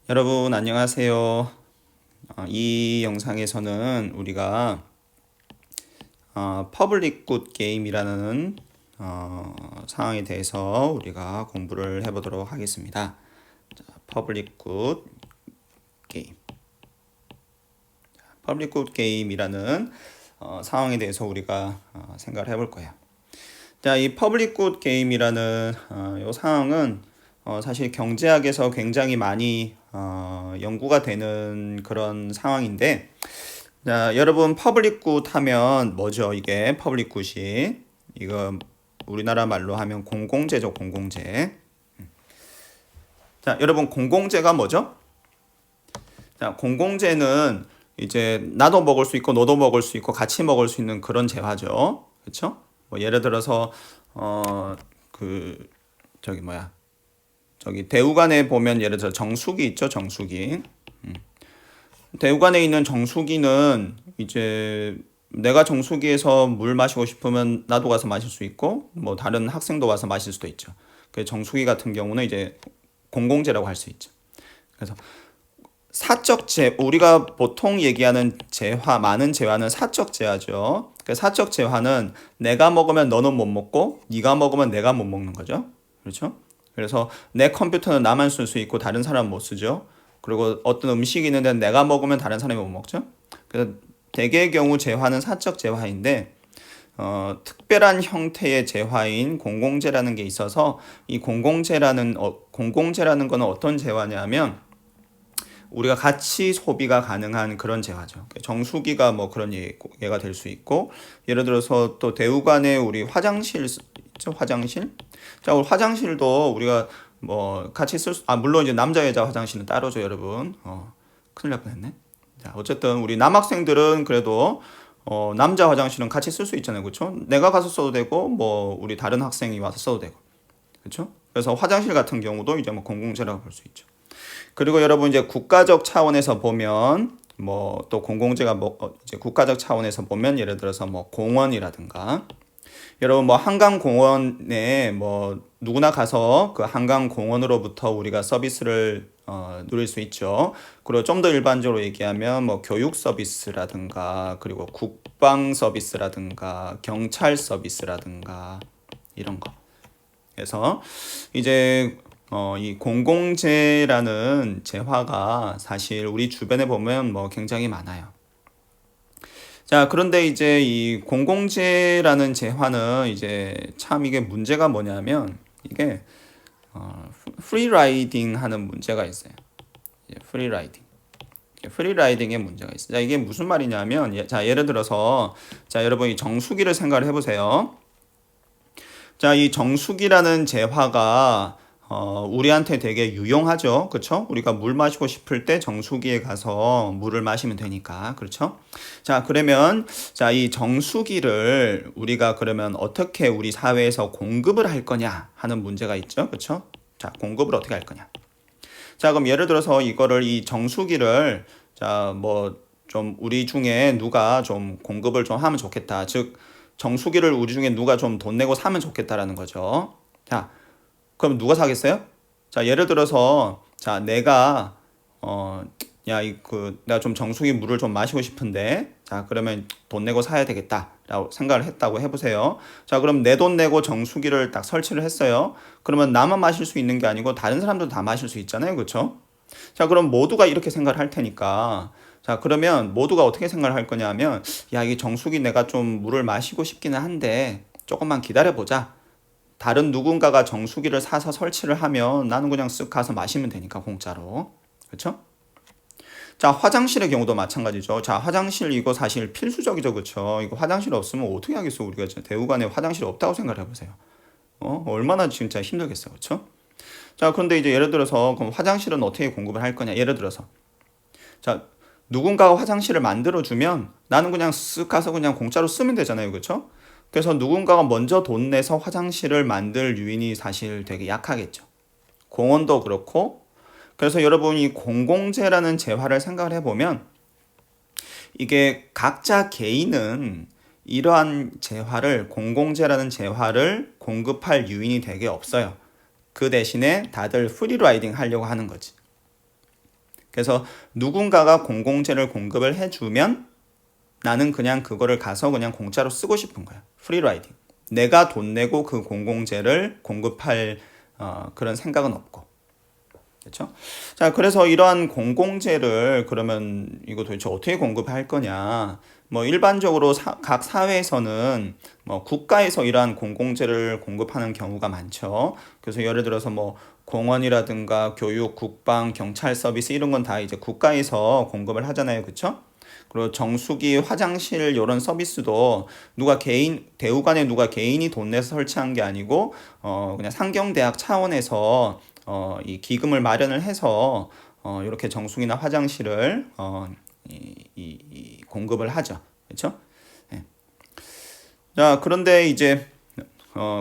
여러분 안녕하세요. 이 영상에서는 우리가 퍼블릭 굿 게임이라는 상황에 대해서 우리가 공부를 해보도록 하겠습니다. 퍼블릭 굿 게임, 퍼블릭 굿 게임이라는 상황에 대해서 우리가 생각을 해볼 거예요. 자, 이 퍼블릭 굿 게임이라는 이 상황은 사실 경제학에서 굉장히 많이 연구가 되는 그런 상황인데, 자, 여러분 퍼블릭 굿 하면 뭐죠? 이게 퍼블릭 굿이 이거 우리나라 말로 하면 공공재죠, 공공재. 자, 여러분 공공재가 뭐죠? 자, 공공재는 이제 나도 먹을 수 있고 너도 먹을 수 있고 같이 먹을 수 있는 그런 재화죠. 그렇죠? 뭐 예를 들어서 그 저기 뭐야? 저기 대우관에 보면 예를 들어 정수기 있죠, 정수기. 대우관에 있는 정수기는 이제 내가 정수기에서 물 마시고 싶으면 나도 가서 마실 수 있고 뭐 다른 학생도 와서 마실 수도 있죠. 그 정수기 같은 경우는 이제 공공재라고 할 수 있죠. 그래서 사적 재 우리가 보통 얘기하는 재화, 많은 재화는 사적 재화죠. 그 사적 재화는 내가 먹으면 너는 못 먹고 네가 먹으면 내가 못 먹는 거죠. 그렇죠? 그래서 내 컴퓨터는 나만 쓸 수 있고 다른 사람은 못 쓰죠. 그리고 어떤 음식이 있는데 내가 먹으면 다른 사람이 못 먹죠. 그래서 대개의 경우 재화는 사적 재화인데 특별한 형태의 재화인 공공재라는 게 있어서 이 공공재라는 거는 어떤 재화냐면 우리가 같이 소비가 가능한 그런 재화죠. 정수기가 뭐 그런 예가 될 수 있고, 예를 들어서 또 대우관에 우리 화장실 있죠, 화장실. 자, 우리 화장실도 우리가 뭐 같이 물론 이제 남자 여자 화장실은 따로죠, 여러분. 큰일 날 뻔했네. 자, 어쨌든 우리 남학생들은 그래도 남자 화장실은 같이 쓸 수 있잖아요, 그렇죠? 내가 가서 써도 되고, 뭐 우리 다른 학생이 와서 써도 되고, 그렇죠? 그래서 화장실 같은 경우도 이제 뭐 공공재라고 볼 수 있죠. 그리고 여러분 이제 국가적 차원에서 보면 뭐 또 공공재가 뭐 이제 국가적 차원에서 보면 예를 들어서 뭐 공원이라든가 여러분 뭐 한강공원에 뭐 누구나 가서 그 한강공원으로부터 우리가 서비스를 누릴 수 있죠. 그리고 좀 더 일반적으로 얘기하면 뭐 교육 서비스라든가 그리고 국방 서비스라든가 경찰 서비스라든가 이런 거. 그래서 이제 이 공공재라는 재화가 사실 우리 주변에 보면 뭐 굉장히 많아요. 자, 그런데 이제 이 공공재라는 재화는 이제 참 이게 문제가 뭐냐면 이게 프리라이딩 하는 문제가 있어요. 프리라이딩. 프리라이딩의 문제가 있어요. 자, 이게 무슨 말이냐면 자, 예를 들어서 자, 여러분 이 정수기를 생각을 해보세요. 자, 이 정수기라는 재화가 우리한테 되게 유용하죠. 그렇죠? 우리가 물 마시고 싶을 때 정수기에 가서 물을 마시면 되니까. 그렇죠? 자, 그러면 자, 이 정수기를 우리가 그러면 어떻게 우리 사회에서 공급을 할 거냐 하는 문제가 있죠. 그렇죠? 자, 공급을 어떻게 할 거냐. 자, 그럼 예를 들어서 이거를 이 정수기를 자, 뭐 좀 우리 중에 누가 좀 공급을 좀 하면 좋겠다. 즉 정수기를 우리 중에 누가 좀 돈 내고 사면 좋겠다라는 거죠. 자, 그럼 누가 사겠어요? 자, 예를 들어서 자, 내가 내가 좀 정수기 물을 좀 마시고 싶은데 자, 그러면 돈 내고 사야 되겠다라고 생각을 했다고 해보세요. 자, 그럼 내 돈 내고 정수기를 딱 설치를 했어요. 그러면 나만 마실 수 있는 게 아니고 다른 사람도 다 마실 수 있잖아요. 그렇죠? 자, 그럼 모두가 이렇게 생각을 할 테니까 자, 그러면 모두가 어떻게 생각을 할 거냐면 야, 이 정수기 내가 좀 물을 마시고 싶기는 한데 조금만 기다려 보자. 다른 누군가가 정수기를 사서 설치를 하면 나는 그냥 쓱 가서 마시면 되니까 공짜로. 그렇죠? 자, 화장실의 경우도 마찬가지죠. 자, 화장실 이거 사실 필수적이죠. 그렇죠? 이거 화장실 없으면 어떻게 하겠어? 우리가 진짜 대우관에 화장실 없다고 생각을 해보세요. 얼마나 진짜 힘들겠어. 그렇죠? 자, 그런데 이제 예를 들어서 그럼 화장실은 어떻게 공급을 할 거냐? 예를 들어서 자, 누군가가 화장실을 만들어주면 나는 그냥 쓱 가서 그냥 공짜로 쓰면 되잖아요. 그렇죠? 그래서 누군가가 먼저 돈 내서 화장실을 만들 유인이 사실 되게 약하겠죠. 공원도 그렇고. 그래서 여러분이 공공재라는 재화를 생각을 해보면 이게 각자 개인은 이러한 재화를 공공재라는 재화를 공급할 유인이 되게 없어요. 그 대신에 다들 프리라이딩 하려고 하는 거지. 그래서 누군가가 공공재를 공급을 해주면 나는 그냥 그거를 가서 그냥 공짜로 쓰고 싶은 거야. 프리라이딩. 내가 돈 내고 그 공공재를 공급할 그런 생각은 없고. 그렇죠? 자, 그래서 이러한 공공재를 그러면 이거 도대체 어떻게 공급할 거냐? 뭐 일반적으로 각 사회에서는 뭐 국가에서 이러한 공공재를 공급하는 경우가 많죠. 그래서 예를 들어서 뭐 공원이라든가 교육, 국방, 경찰 서비스 이런 건 다 이제 국가에서 공급을 하잖아요. 그렇죠? 그리고 정수기, 화장실 이런 서비스도 누가 개인 대우관에 누가 개인이 돈 내서 설치한 게 아니고 그냥 상경대학 차원에서 이 기금을 마련을 해서 이렇게 정수기나 화장실을 이 공급을 하죠. 그렇죠? 네. 자, 그런데 이제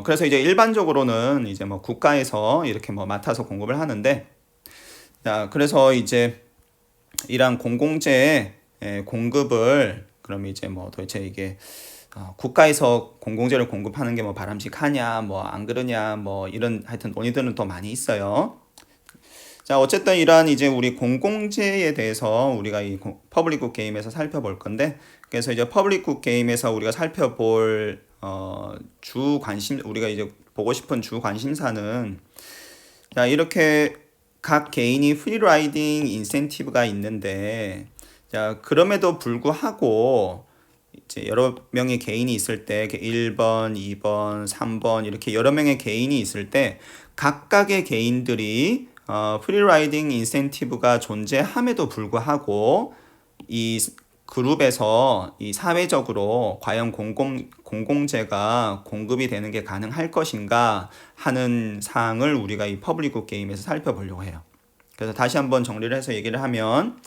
그래서 이제 일반적으로는 이제 뭐 국가에서 이렇게 뭐 맡아서 공급을 하는데 자, 그래서 이제 이런 공공재 공급을 그럼 이제 뭐 도대체 이게 국가에서 공공재를 공급하는 게 뭐 바람직하냐 뭐 안 그러냐 뭐 이런 하여튼 논의들은 더 많이 있어요. 자, 어쨌든 이러한 이제 우리 공공재에 대해서 우리가 이 퍼블릭 굿 게임에서 살펴볼 건데 그래서 이제 퍼블릭 굿 게임에서 우리가 살펴볼 주 관심 우리가 이제 보고 싶은 주 관심사는 자, 이렇게 각 개인이 프리라이딩 인센티브가 있는데 자, 그럼에도 불구하고 이제 여러 명의 개인이 있을 때 1번, 2번, 3번 이렇게 여러 명의 개인이 있을 때 각각의 개인들이 프리라이딩 인센티브가 존재함에도 불구하고 이 그룹에서 이 사회적으로 과연 공공재가 공급이 되는 게 가능할 것인가 하는 사항을 우리가 이 퍼블릭 굿 게임에서 살펴보려고 해요. 그래서 다시 한번 정리를 해서 얘기를 하면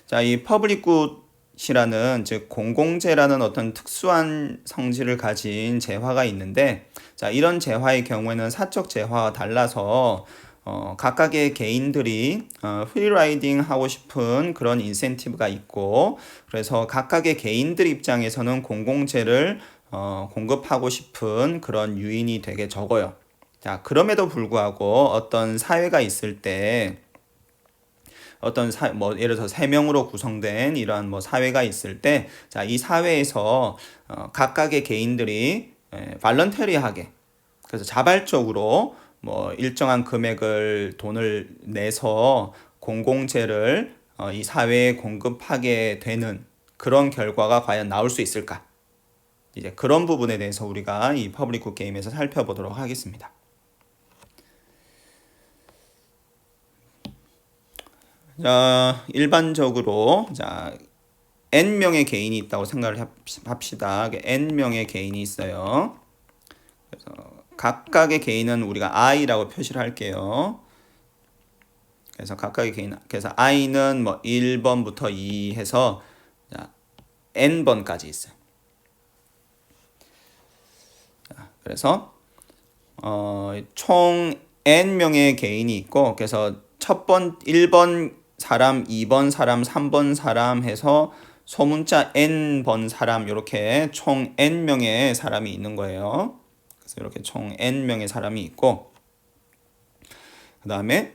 자, 이 퍼블릭 굿이라는 즉 공공재라는 어떤 특수한 성질을 가진 재화가 있는데 자, 이런 재화의 경우에는 사적 재화와 달라서 각각의 개인들이 프리라이딩 하고 싶은 그런 인센티브가 있고 그래서 각각의 개인들 입장에서는 공공재를 공급하고 싶은 그런 유인이 되게 적어요. 자, 그럼에도 불구하고 어떤 사회가 있을 때 어떤 뭐 예를 들어서 3명으로 구성된 이러한 뭐 사회가 있을 때 자, 이 사회에서 각각의 개인들이 발런터리하게 그래서 자발적으로 뭐 일정한 금액을 돈을 내서 공공재를 이 사회에 공급하게 되는 그런 결과가 과연 나올 수 있을까? 이제 그런 부분에 대해서 우리가 이 퍼블릭 굿 게임에서 살펴보도록 하겠습니다. 자, 일반적으로 자, n명의 개인이 있다고 생각을 합시다. n명의 개인이 있어요. 그래서 각각의 개인은 우리가 i라고 표시를 할게요. 그래서 각각의 개인, 그래서 i는 뭐 1번부터 2 해서 n번까지 있어요. 자, 그래서 총 n명의 개인이 있고 그래서 1번 사람, 2번 사람, 3번 사람 해서 소문자 n번 사람 이렇게 총 n명의 사람이 있는 거예요. 그래서 이렇게 총 n명의 사람이 있고 그 다음에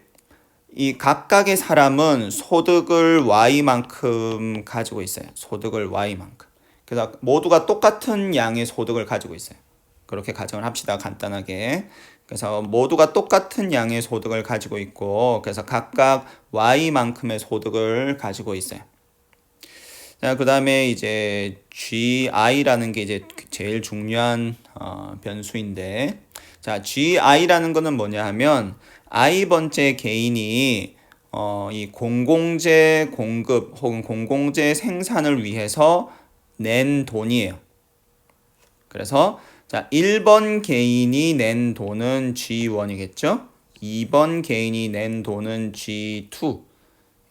이 각각의 사람은 소득을 y만큼 가지고 있어요. 소득을 y만큼. 그래서 모두가 똑같은 양의 소득을 가지고 있어요. 그렇게 가정을 합시다. 간단하게. 그래서 모두가 똑같은 양의 소득을 가지고 있고 그래서 각각 y만큼의 소득을 가지고 있어요. 자, 그 다음에 이제 GI라는 게 이제 제일 중요한 변수인데 자, GI라는 거는 뭐냐 하면 i번째 개인이 이 공공재 공급 혹은 공공재 생산을 위해서 낸 돈이에요. 그래서 자, 1번 개인이 낸 돈은 G1이겠죠? 2번 개인이 낸 돈은 G2,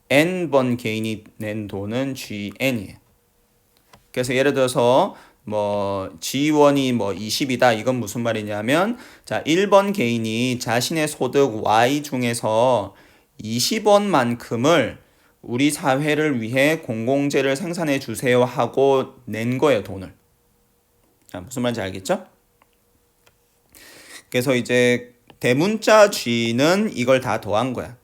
n번 개인이 낸 돈은 GN이에요. 그래서 예를 들어서 뭐 G1이 뭐 20이다. 이건 무슨 말이냐면 자, 1번 개인이 자신의 소득 Y 중에서 20원만큼을 우리 사회를 위해 공공재를 생산해 주세요 하고 낸 거예요, 돈을. 자, 무슨 말인지 알겠죠? 그래서 이제 대문자 G는 이걸 다 더한 거야.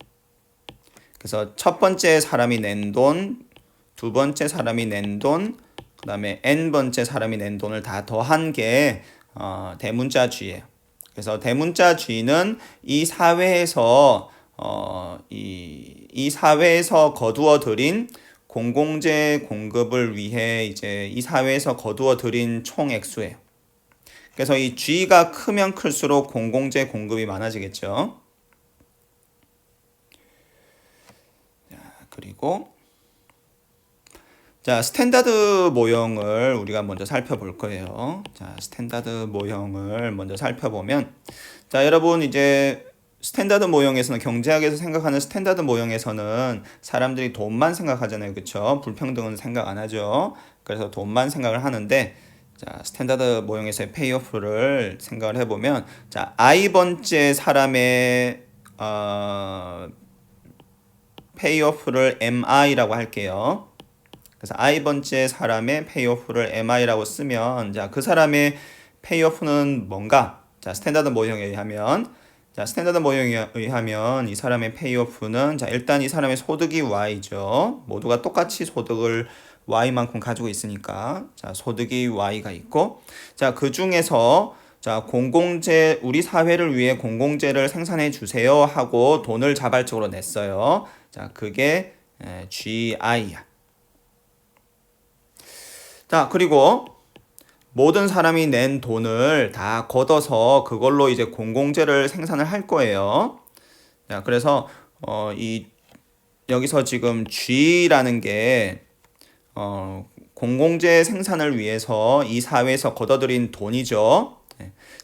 그래서 첫 번째 사람이 낸 돈, 두 번째 사람이 낸 돈, 그 다음에 n번째 사람이 낸 돈을 다 더한 게 대문자 G예요. 그래서 대문자 G는 이 사회에서 이 사회에서 거두어 들인 공공재 공급을 위해 이제 이 사회에서 거두어 들인 총 액수예요. 그래서 이 G가 크면 클수록 공공재 공급이 많아지겠죠. 자, 그리고 자, 스탠다드 모형을 우리가 먼저 살펴볼 거예요. 자, 스탠다드 모형을 먼저 살펴보면 자, 여러분 이제 스탠다드 모형에서는 경제학에서 생각하는 스탠다드 모형에서는 사람들이 돈만 생각하잖아요. 그렇죠? 불평등은 생각 안 하죠. 그래서 돈만 생각을 하는데 자, 스탠다드 모형에서의 페이오프를 생각을 해보면 자, i번째 사람의 페이오프를 mi라고 할게요. 그래서 i번째 사람의 페이오프를 mi라고 쓰면 자, 그 사람의 페이오프는 뭔가? 자, 스탠다드 모형에 의하면 자, 스탠다드 모형에 의하면 이 사람의 페이오프는 자, 일단 이 사람의 소득이 y죠. 모두가 똑같이 소득을 y만큼 가지고 있으니까 자, 소득이 y가 있고 자, 그 중에서 자, 공공재 우리 사회를 위해 공공재를 생산해 주세요 하고 돈을 자발적으로 냈어요. 자, 그게 GI야. 자, 그리고 모든 사람이 낸 돈을 다 걷어서 그걸로 이제 공공재를 생산을 할 거예요. 자, 그래서 이 여기서 지금 G라는 게 공공재 생산을 위해서 이 사회에서 걷어들인 돈이죠.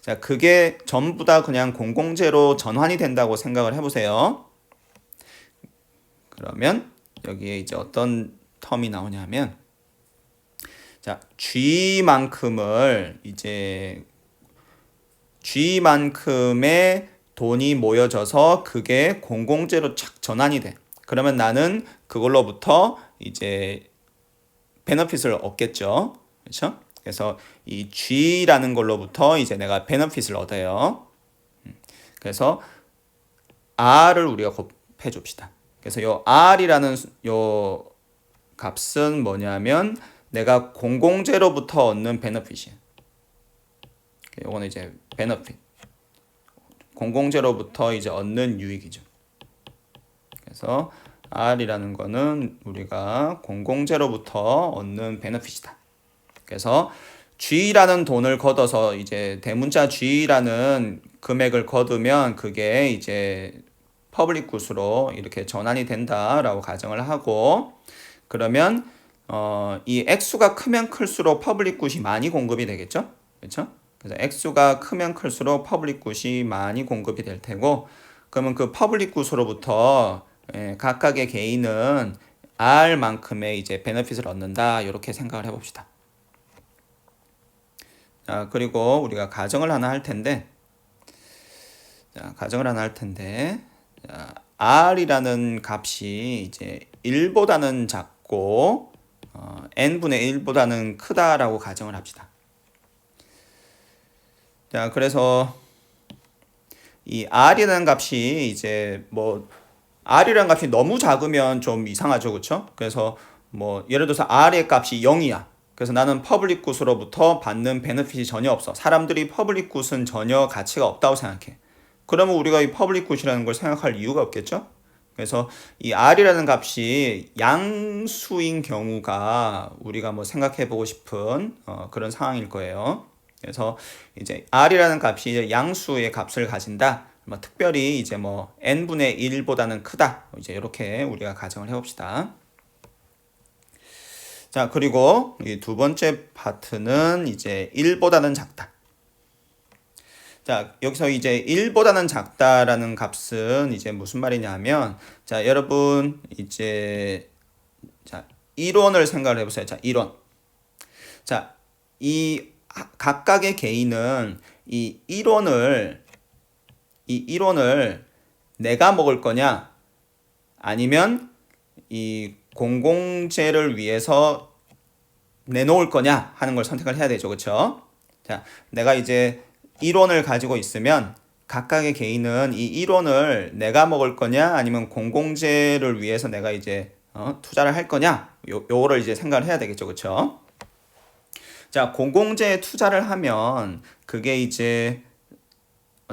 자, 그게 전부 다 그냥 공공재로 전환이 된다고 생각을 해보세요. 그러면 여기에 이제 어떤 텀이 나오냐면 자, G만큼을 이제 G만큼의 돈이 모여져서 그게 공공재로 착 전환이 돼. 그러면 나는 그걸로부터 이제 베너핏을 얻겠죠. 그렇죠? 그래서 이 G라는 걸로부터 이제 내가 베너핏을 얻어요. 그래서 R을 우리가 곱해 줍시다. 그래서 요 R이라는 요 값은 뭐냐면 내가 공공재로부터 얻는 베너핏이에요. 요거는 이제 베너핏. 공공재로부터 이제 얻는 유익이죠. 그래서 R이라는 거는 우리가 공공재로부터 얻는 베너핏이다. 그래서 G라는 돈을 걷어서 이제 대문자 G라는 금액을 거두면 그게 이제 퍼블릭 굿으로 이렇게 전환이 된다라고 가정을 하고 그러면 이 액수가 크면 클수록 퍼블릭 굿이 많이 공급이 되겠죠? 그렇죠? 그래서 액수가 크면 클수록 퍼블릭 굿이 많이 공급이 될 테고 그러면 그 퍼블릭 굿으로부터 각각의 개인은 R만큼의 이제 베너핏을 얻는다 이렇게 생각을 해봅시다. 자, 그리고 우리가 가정을 하나 할 텐데 자, R이라는 값이 이제 1보다는 작고 n분의 1보다는 크다라고 가정을 합시다. 자, 그래서 이 R이라는 값이 이제 뭐 R이라는 값이 너무 작으면 좀 이상하죠. 그렇죠? 그래서 뭐 예를 들어서 R의 값이 0이야. 그래서 나는 퍼블릭 굿으로부터 받는 베너핏이 전혀 없어. 사람들이 퍼블릭 굿은 전혀 가치가 없다고 생각해. 그러면 우리가 이 퍼블릭 굿이라는 걸 생각할 이유가 없겠죠? 그래서 이 R이라는 값이 양수인 경우가 우리가 뭐 생각해 보고 싶은 그런 상황일 거예요. 그래서 이제 R이라는 값이 이제 양수의 값을 가진다. 뭐 특별히 이제 뭐 n분의 1보다는 크다. 이제 이렇게 우리가 가정을 해봅시다. 자, 그리고 이 두 번째 파트는 이제 1보다는 작다. 자, 여기서 이제 1보다는 작다라는 값은 이제 무슨 말이냐면 자, 여러분 이제 자, 1원을 생각을 해보세요. 자, 1원. 자, 이 각각의 개인은 이 1원을 내가 먹을 거냐 아니면 이 공공재를 위해서 내놓을 거냐 하는 걸 선택을 해야 되죠. 그렇죠? 자, 내가 이제 1원을 가지고 있으면 각각의 개인은 이 1원을 내가 먹을 거냐 아니면 공공재를 위해서 내가 이제 투자를 할 거냐 요거를 이제 생각을 해야 되겠죠. 그쵸? 자, 공공재에 투자를 하면 그게 이제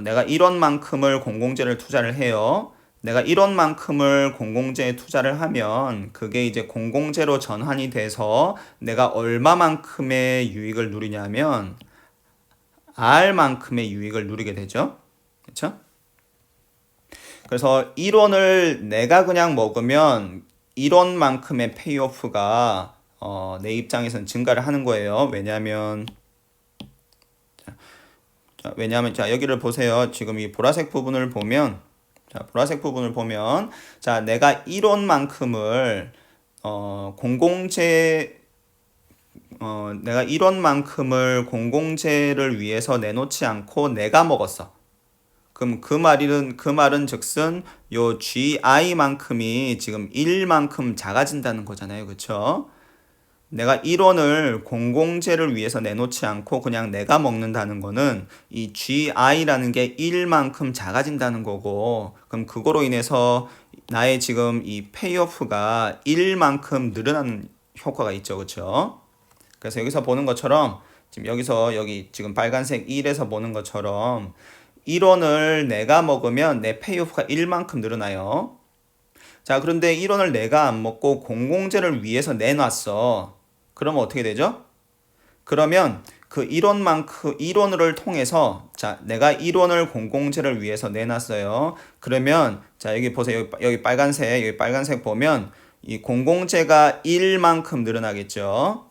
내가 1원만큼을 공공재를 투자를 해요. 내가 1원만큼을 공공재에 투자를 하면 그게 이제 공공재로 전환이 돼서 내가 얼마만큼의 유익을 누리냐면 R만큼의 유익을 누리게 되죠. 그렇죠? 그래서 1원을 내가 그냥 먹으면 1원만큼의 페이오프가 내 입장에서는 증가를 하는 거예요. 왜냐하면 자 여기를 보세요. 지금 이 보라색 부분을 보면 자 내가 1원만큼을 내가 1원만큼을 공공재를 위해서 내놓지 않고 내가 먹었어. 그럼 그 말은 즉슨 요 GI만큼이 지금 1만큼 작아진다는 거잖아요. 그쵸? 내가 1원을 공공재를 위해서 내놓지 않고 그냥 내가 먹는다는 거는 이 GI라는 게 1만큼 작아진다는 거고, 그럼 그거로 인해서 나의 지금 이 페이오프가 1만큼 늘어나는 효과가 있죠. 그쵸? 그래서 여기서 보는 것처럼 여기 지금 빨간색 1에서 보는 것처럼 1원을 내가 먹으면 내 페이오프가 1만큼 늘어나요. 자, 그런데 1원을 내가 안 먹고 공공재를 위해서 내놨어. 그러면 어떻게 되죠? 그러면 그 1원을 통해서 자, 내가 1원을 공공재를 위해서 내놨어요. 그러면 자, 여기 보세요. 여기 빨간색 보면 이 공공재가 1만큼 늘어나겠죠.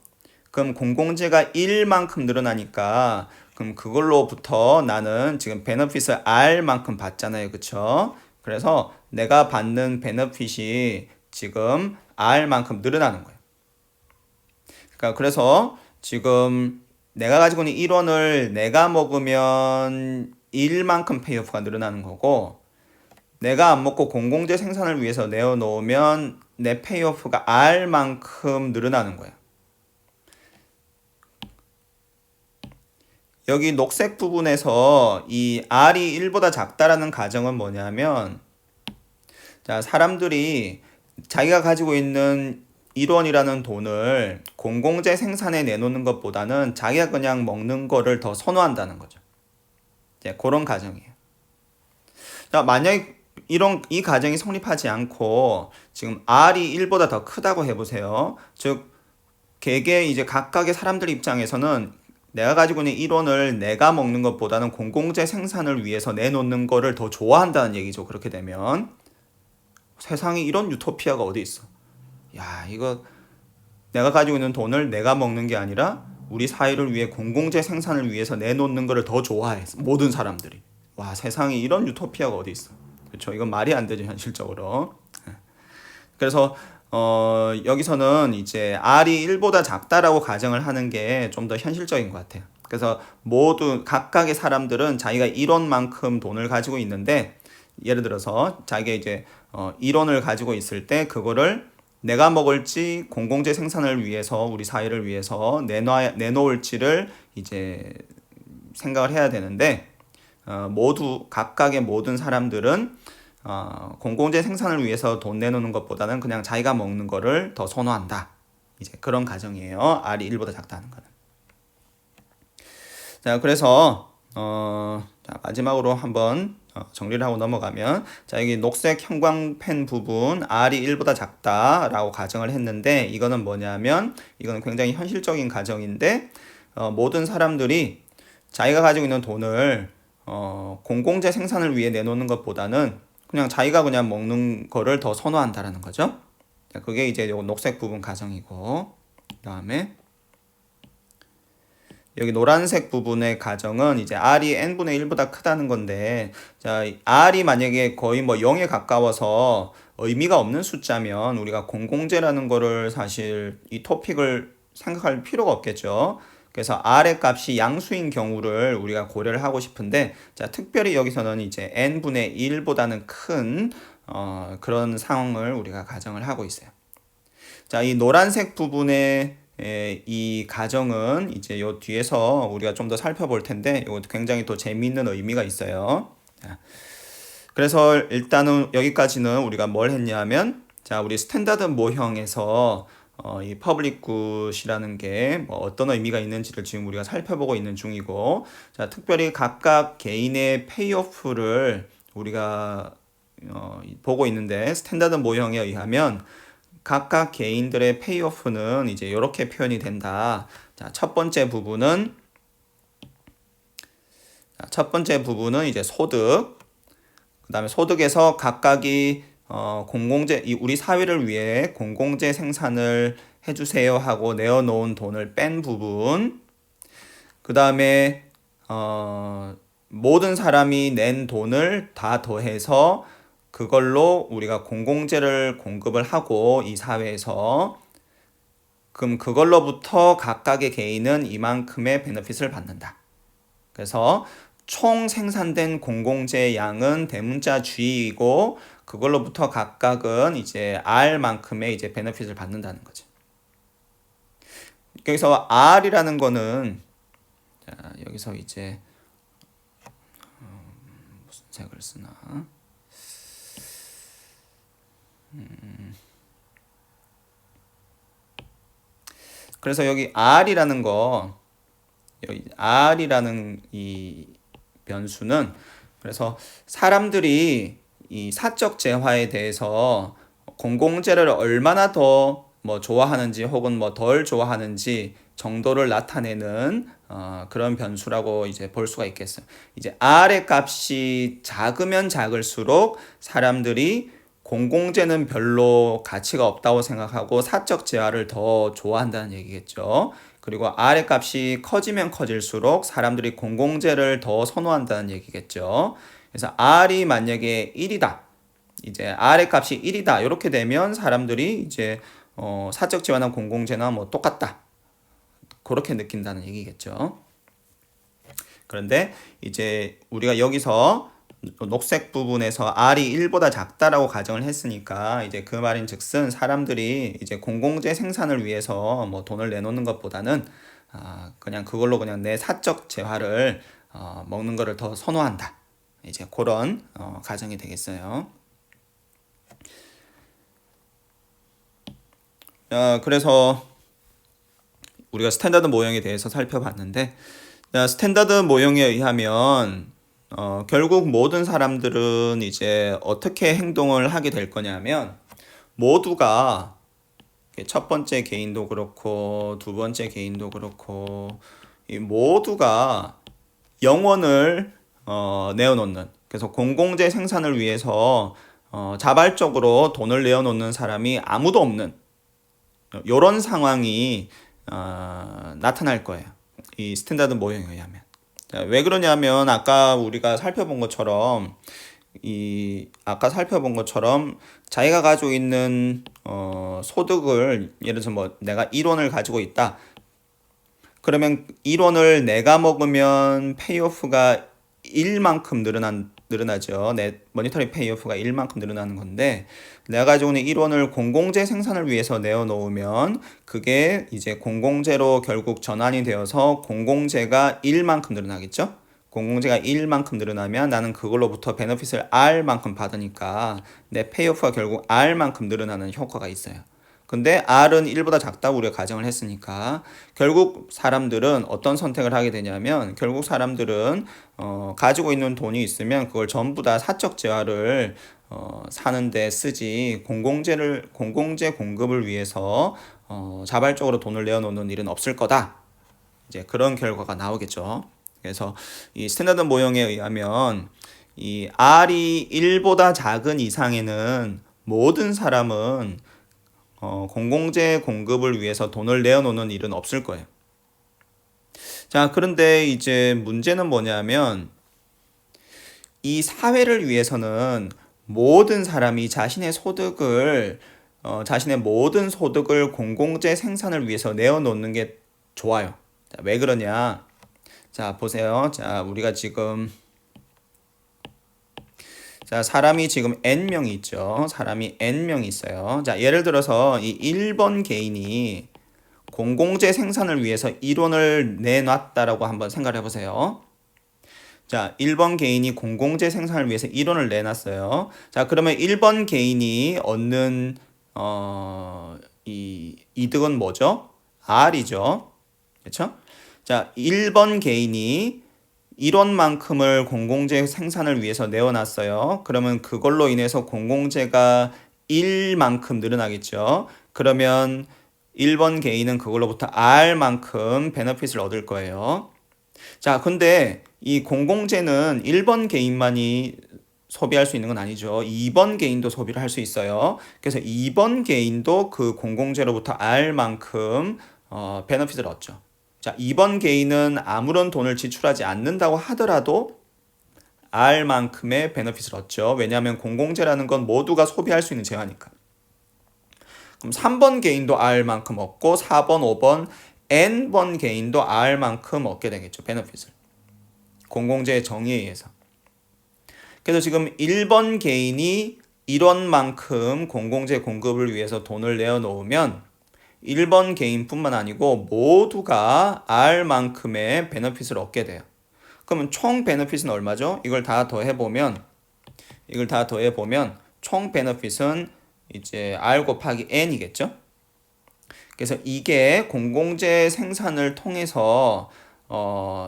그럼 공공재가 1만큼 늘어나니까 그럼 그걸로부터 나는 지금 베너핏을 R만큼 받잖아요. 그쵸? 그래서 내가 받는 베너핏이 지금 R만큼 늘어나는 거예요. 그러니까 그래서 지금 내가 가지고 있는 1원을 내가 먹으면 1만큼 페이오프가 늘어나는 거고, 내가 안 먹고 공공재 생산을 위해서 내어놓으면 내 페이오프가 R만큼 늘어나는 거예요. 여기 녹색 부분에서 이 R이 1보다 작다라는 가정은 뭐냐면, 자, 사람들이 자기가 가지고 있는 1원이라는 돈을 공공재 생산에 내놓는 것보다는 자기가 그냥 먹는 거를 더 선호한다는 거죠. 이제 그런 가정이에요. 자, 만약에 이 가정이 성립하지 않고 지금 R이 1보다 더 크다고 해보세요. 즉, 이제 각각의 사람들 입장에서는 내가 가지고 있는 1원을 내가 먹는 것보다는 공공재 생산을 위해서 내놓는 거를 더 좋아한다는 얘기죠. 그렇게 되면 세상에 이런 유토피아가 어디 있어. 야, 이거 내가 가지고 있는 돈을 내가 먹는 게 아니라 우리 사회를 위해 공공재 생산을 위해서 내놓는 거를 더 좋아해. 모든 사람들이. 와, 세상에 이런 유토피아가 어디 있어. 그렇죠? 이건 말이 안 되죠, 현실적으로. 그래서 여기서는 이제 R이 1보다 작다라고 가정을 하는 게 좀 더 현실적인 것 같아요. 그래서 모두 각각의 사람들은 자기가 1원만큼 돈을 가지고 있는데, 예를 들어서 자기가 이제 1원을 가지고 있을 때 그거를 내가 먹을지 공공재 생산을 위해서 우리 사회를 위해서 내놓을지를 이제 생각을 해야 되는데, 각각의 모든 사람들은 공공재 생산을 위해서 돈 내놓는 것보다는 그냥 자기가 먹는 거를 더 선호한다. 이제 그런 가정이에요. R이 1보다 작다는 거는. 자, 그래서 자, 마지막으로 한번 정리를 하고 넘어가면, 자, 여기 녹색 형광펜 부분 R이 1보다 작다라고 가정을 했는데, 이거는 뭐냐면 이거는 굉장히 현실적인 가정인데, 모든 사람들이 자기가 가지고 있는 돈을 공공재 생산을 위해 내놓는 것보다는 그냥 자기가 그냥 먹는 거를 더 선호한다라는 거죠. 자, 그게 이제 요 녹색 부분 가정이고, 그다음에 여기 노란색 부분의 가정은 이제 R이 n분의 1보다 크다는 건데, 자, R이 만약에 거의 뭐 0에 가까워서 의미가 없는 숫자면 우리가 공공재라는 거를 사실 이 토픽을 생각할 필요가 없겠죠. 그래서 R의 값이 양수인 경우를 우리가 고려를 하고 싶은데, 자, 특별히 여기서는 이제 n분의 1보다는 큰 그런 상황을 우리가 가정을 하고 있어요. 자, 이 노란색 부분의 이 가정은 이제 요 뒤에서 우리가 좀 더 살펴볼 텐데, 이것도 굉장히 또 재미있는 의미가 있어요. 그래서 일단은 여기까지는 우리가 뭘 했냐면, 자, 우리 스탠다드 모형에서 이 퍼블릭 굿이라는 게 뭐 어떤 의미가 있는지를 지금 우리가 살펴보고 있는 중이고, 자, 특별히 각각 개인의 페이오프를 우리가 보고 있는데, 스탠다드 모형에 의하면 각각 개인들의 페이오프는 이제 이렇게 표현이 된다. 자, 첫 번째 부분은 이제 소득. 그다음에 소득에서 각각이 공공재 우리 사회를 위해 공공재 생산을 해주세요 하고 내어놓은 돈을 뺀 부분. 그다음에 모든 사람이 낸 돈을 다 더해서 그걸로 우리가 공공재를 공급을 하고 이 사회에서 그럼 그걸로부터 각각의 개인은 이만큼의 베네핏을 받는다. 그래서 총 생산된 공공재 양은 대문자 G이고 그걸로부터 각각은 이제 R만큼의 이제 베네핏을 받는다는 거죠. 여기서 R이라는 거는 자, 여기서 이제 무슨 색을 쓰나? 그래서 여기 R이라는 거, 여기 R이라는 이 변수는 그래서 사람들이 이 사적 재화에 대해서 공공재를 얼마나 더 뭐 좋아하는지 혹은 뭐 덜 좋아하는지 정도를 나타내는 그런 변수라고 이제 볼 수가 있겠어요. 이제 R의 값이 작으면 작을수록 사람들이 공공재는 별로 가치가 없다고 생각하고 사적 재화를 더 좋아한다는 얘기겠죠. 그리고 R의 값이 커지면 커질수록 사람들이 공공재를 더 선호한다는 얘기겠죠. 그래서 R이 만약에 1이다. 이제 R의 값이 1이다. 이렇게 되면 사람들이 이제 사적 재화나 공공재나 뭐 똑같다. 그렇게 느낀다는 얘기겠죠. 그런데 이제 우리가 여기서 녹색 부분에서 R이 1보다 작다라고 가정을 했으니까 이제 그 말인즉슨 사람들이 이제 공공재 생산을 위해서 뭐 돈을 내놓는 것보다는 그냥 그걸로 그냥 내 사적 재화를 먹는 거를 더 선호한다. 이제 그런 가정이 되겠어요. 그래서 우리가 스탠다드 모형에 대해서 살펴봤는데, 스탠다드 모형에 의하면 결국 모든 사람들은 이제 어떻게 행동을 하게 될 거냐면 모두가 첫 번째 개인도 그렇고 두 번째 개인도 그렇고 이 모두가 영원을 내어놓는, 그래서 공공재 생산을 위해서 자발적으로 돈을 내어놓는 사람이 아무도 없는 이런 상황이 나타날 거예요. 이 스탠다드 모형에 의하면. 자, 왜 그러냐면 아까 우리가 살펴본 것처럼 자기가 가지고 있는 소득을 예를 들어서 뭐 내가 1원을 가지고 있다. 그러면 1원을 내가 먹으면 페이오프가 1만큼 늘어나죠. 내 모니터리 페이오프가 1만큼 늘어나는 건데 내가 가지고 있는 1원을 공공재 생산을 위해서 내어놓으면 그게 이제 공공재로 결국 전환이 되어서 공공재가 1만큼 늘어나겠죠. 공공재가 1만큼 늘어나면 나는 그걸로부터 베너핏을 R만큼 받으니까 내 페이오프가 결국 R만큼 늘어나는 효과가 있어요. 근데 R은 1보다 작다고 우리가 가정을 했으니까 결국 사람들은 어떤 선택을 하게 되냐면 결국 사람들은 가지고 있는 돈이 있으면 그걸 전부 다 사적 재화를 사는데 쓰지 공공재 공급을 위해서 자발적으로 돈을 내어놓는 일은 없을 거다. 이제 그런 결과가 나오겠죠. 그래서 이 스탠다드 모형에 의하면 이 R이 1보다 작은 이상에는 모든 사람은 공공재 공급을 위해서 돈을 내어놓는 일은 없을 거예요. 자, 그런데 이제 문제는 뭐냐면 이 사회를 위해서는 모든 사람이 자신의 모든 소득을 공공재 생산을 위해서 내어놓는 게 좋아요. 자, 왜 그러냐? 자, 보세요. 자, 우리가 지금 자, 사람이 지금 N명이 있죠. 사람이 N명이 있어요. 자, 예를 들어서 이 1번 개인이 공공재 생산을 위해서 1원을 내놨다라고 한번 생각해 보세요. 자, 1번 개인이 공공재 생산을 위해서 이론을 내놨어요. 자, 그러면 1번 개인이 얻는 이 이득은 뭐죠? R이죠. 그렇죠? 자, 1번 개인이 이론만큼을 공공재 생산을 위해서 내어놨어요. 그러면 그걸로 인해서 공공재가 1만큼 늘어나겠죠. 그러면 1번 개인은 그걸로부터 R만큼 베너핏을 얻을 거예요. 자, 근데 이 공공재는 1번 개인만이 소비할 수 있는 건 아니죠. 2번 개인도 소비를 할 수 있어요. 그래서 2번 개인도 그 공공재로부터 R만큼 베너핏을 얻죠. 자, 2번 개인은 아무런 돈을 지출하지 않는다고 하더라도 R만큼의 베너핏을 얻죠. 왜냐하면 공공재라는 건 모두가 소비할 수 있는 재화니까. 그럼 3번 개인도 R만큼 얻고 4번, 5번, N번 개인도 R만큼 얻게 되겠죠. 베너핏을. 공공재의 정의에 의해서. 그래서 지금 1번 개인이 1원만큼 공공재 공급을 위해서 돈을 내어놓으면 1번 개인뿐만 아니고 모두가 R만큼의 베너핏을 얻게 돼요. 그러면 총 베너핏은 얼마죠? 이걸 다 더해보면 총 베너핏은 이제 R 곱하기 N이겠죠? 그래서 이게 공공재 생산을 통해서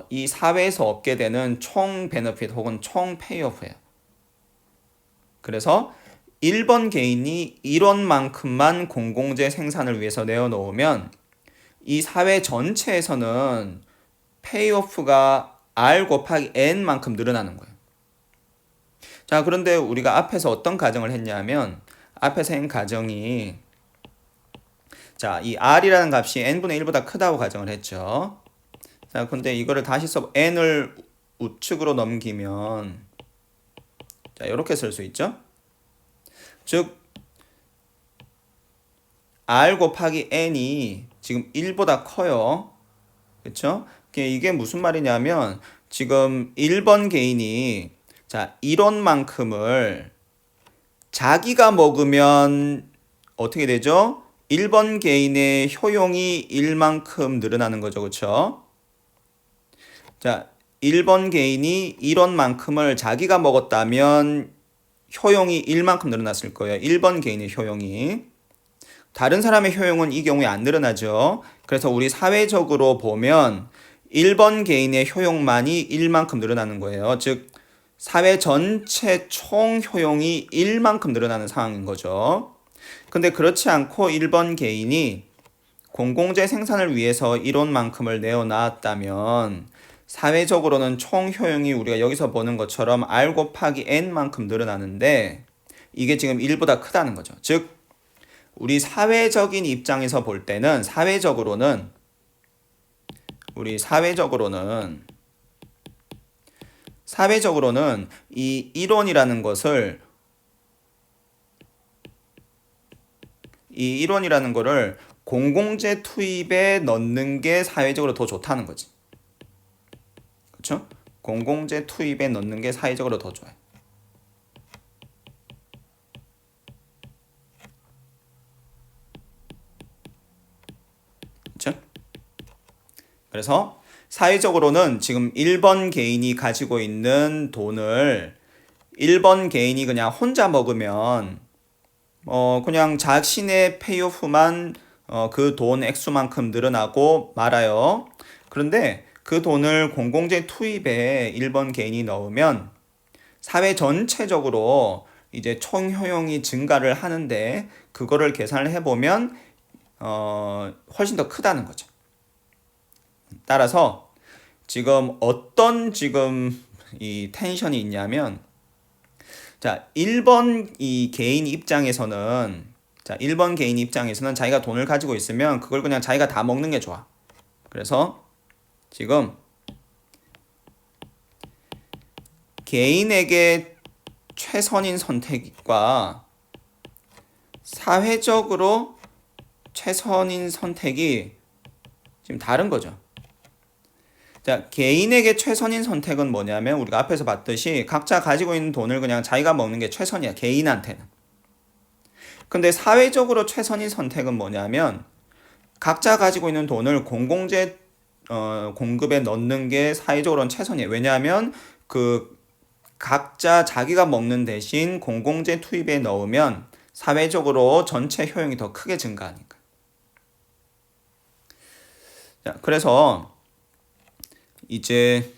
이 사회에서 얻게 되는 총 베너핏 혹은 총 페이오프예요. 그래서 1번 개인이 1원만큼만 공공재 생산을 위해서 내어놓으면 이 사회 전체에서는 페이오프가 R 곱하기 N만큼 늘어나는 거예요. 자, 그런데 우리가 앞에서 어떤 가정을 했냐면 앞에서 한 가정이 자, 이 R이라는 값이 N분의 1보다 크다고 가정을 했죠. 자, 근데 이거를 다시 써 N을 우측으로 넘기면 자, 이렇게 쓸 수 있죠. 즉 R 곱하기 N이 지금 1보다 커요. 그렇죠? 이게 무슨 말이냐면 지금 1번 개인이 자, 1원만큼을 자기가 먹으면 어떻게 되죠? 1번 개인의 효용이 1만큼 늘어나는 거죠. 그렇죠? 자, 1번 개인이 1원만큼을 자기가 먹었다면 효용이 1만큼 늘어났을 거예요. 1번 개인의 효용이. 다른 사람의 효용은 이 경우에 안 늘어나죠. 그래서 우리 사회적으로 보면 1번 개인의 효용만이 1만큼 늘어나는 거예요. 즉 사회 전체 총 효용이 1만큼 늘어나는 상황인 거죠. 근데 그렇지 않고 1번 개인이 공공재 생산을 위해서 1원만큼을 내어놨다면 사회적으로는 총 효용이 우리가 여기서 보는 것처럼 R 곱하기 N만큼 늘어나는데 이게 지금 1보다 크다는 거죠. 즉 우리 사회적인 입장에서 볼 때는 사회적으로는 이 1원이라는 것을 이 1원이라는 거를 공공재 투입에 넣는 게 사회적으로 더 좋다는 거지. 그렇죠? 공공재 투입에 넣는 게 사회적으로 더 좋아요. 그렇죠? 그래서 사회적으로는 지금 1번 개인이 가지고 있는 돈을 1번 개인이 그냥 혼자 먹으면 그냥 자신의 페이오프만 그 돈 액수만큼 늘어나고 말아요. 그런데 그 돈을 공공재 투입에 1번 개인이 넣으면 사회 전체적으로 이제 총 효용이 증가를 하는데 그거를 계산을 해보면 훨씬 더 크다는 거죠. 따라서 지금 어떤 이 텐션이 있냐면 자, 1번 이 개인 입장에서는 자기가 돈을 가지고 있으면 그걸 그냥 자기가 다 먹는 게 좋아. 그래서 지금 개인에게 최선인 선택과 사회적으로 최선인 선택이 지금 다른 거죠. 자, 개인에게 최선인 선택은 뭐냐면 우리가 앞에서 봤듯이 각자 가지고 있는 돈을 그냥 자기가 먹는 게 최선이야. 개인한테는. 근데 사회적으로 최선인 선택은 뭐냐면 각자 가지고 있는 돈을 공공재 공급에 넣는 게 사회적으로는 최선이에요. 왜냐하면 그 각자 자기가 먹는 대신 공공재 투입에 넣으면 사회적으로 전체 효용이 더 크게 증가하니까. 자, 그래서 이제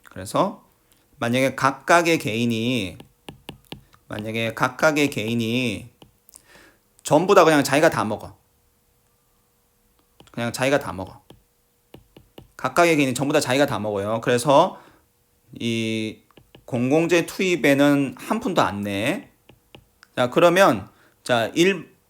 그래서 만약에 각각의 개인이 전부 다 그냥 자기가 다 먹어. 그냥 자기가 다 먹어. 각각의 개인이 전부 다 자기가 다 먹어요. 그래서 이 공공재 투입에는 한 푼도 안 내. 자, 그러면 자,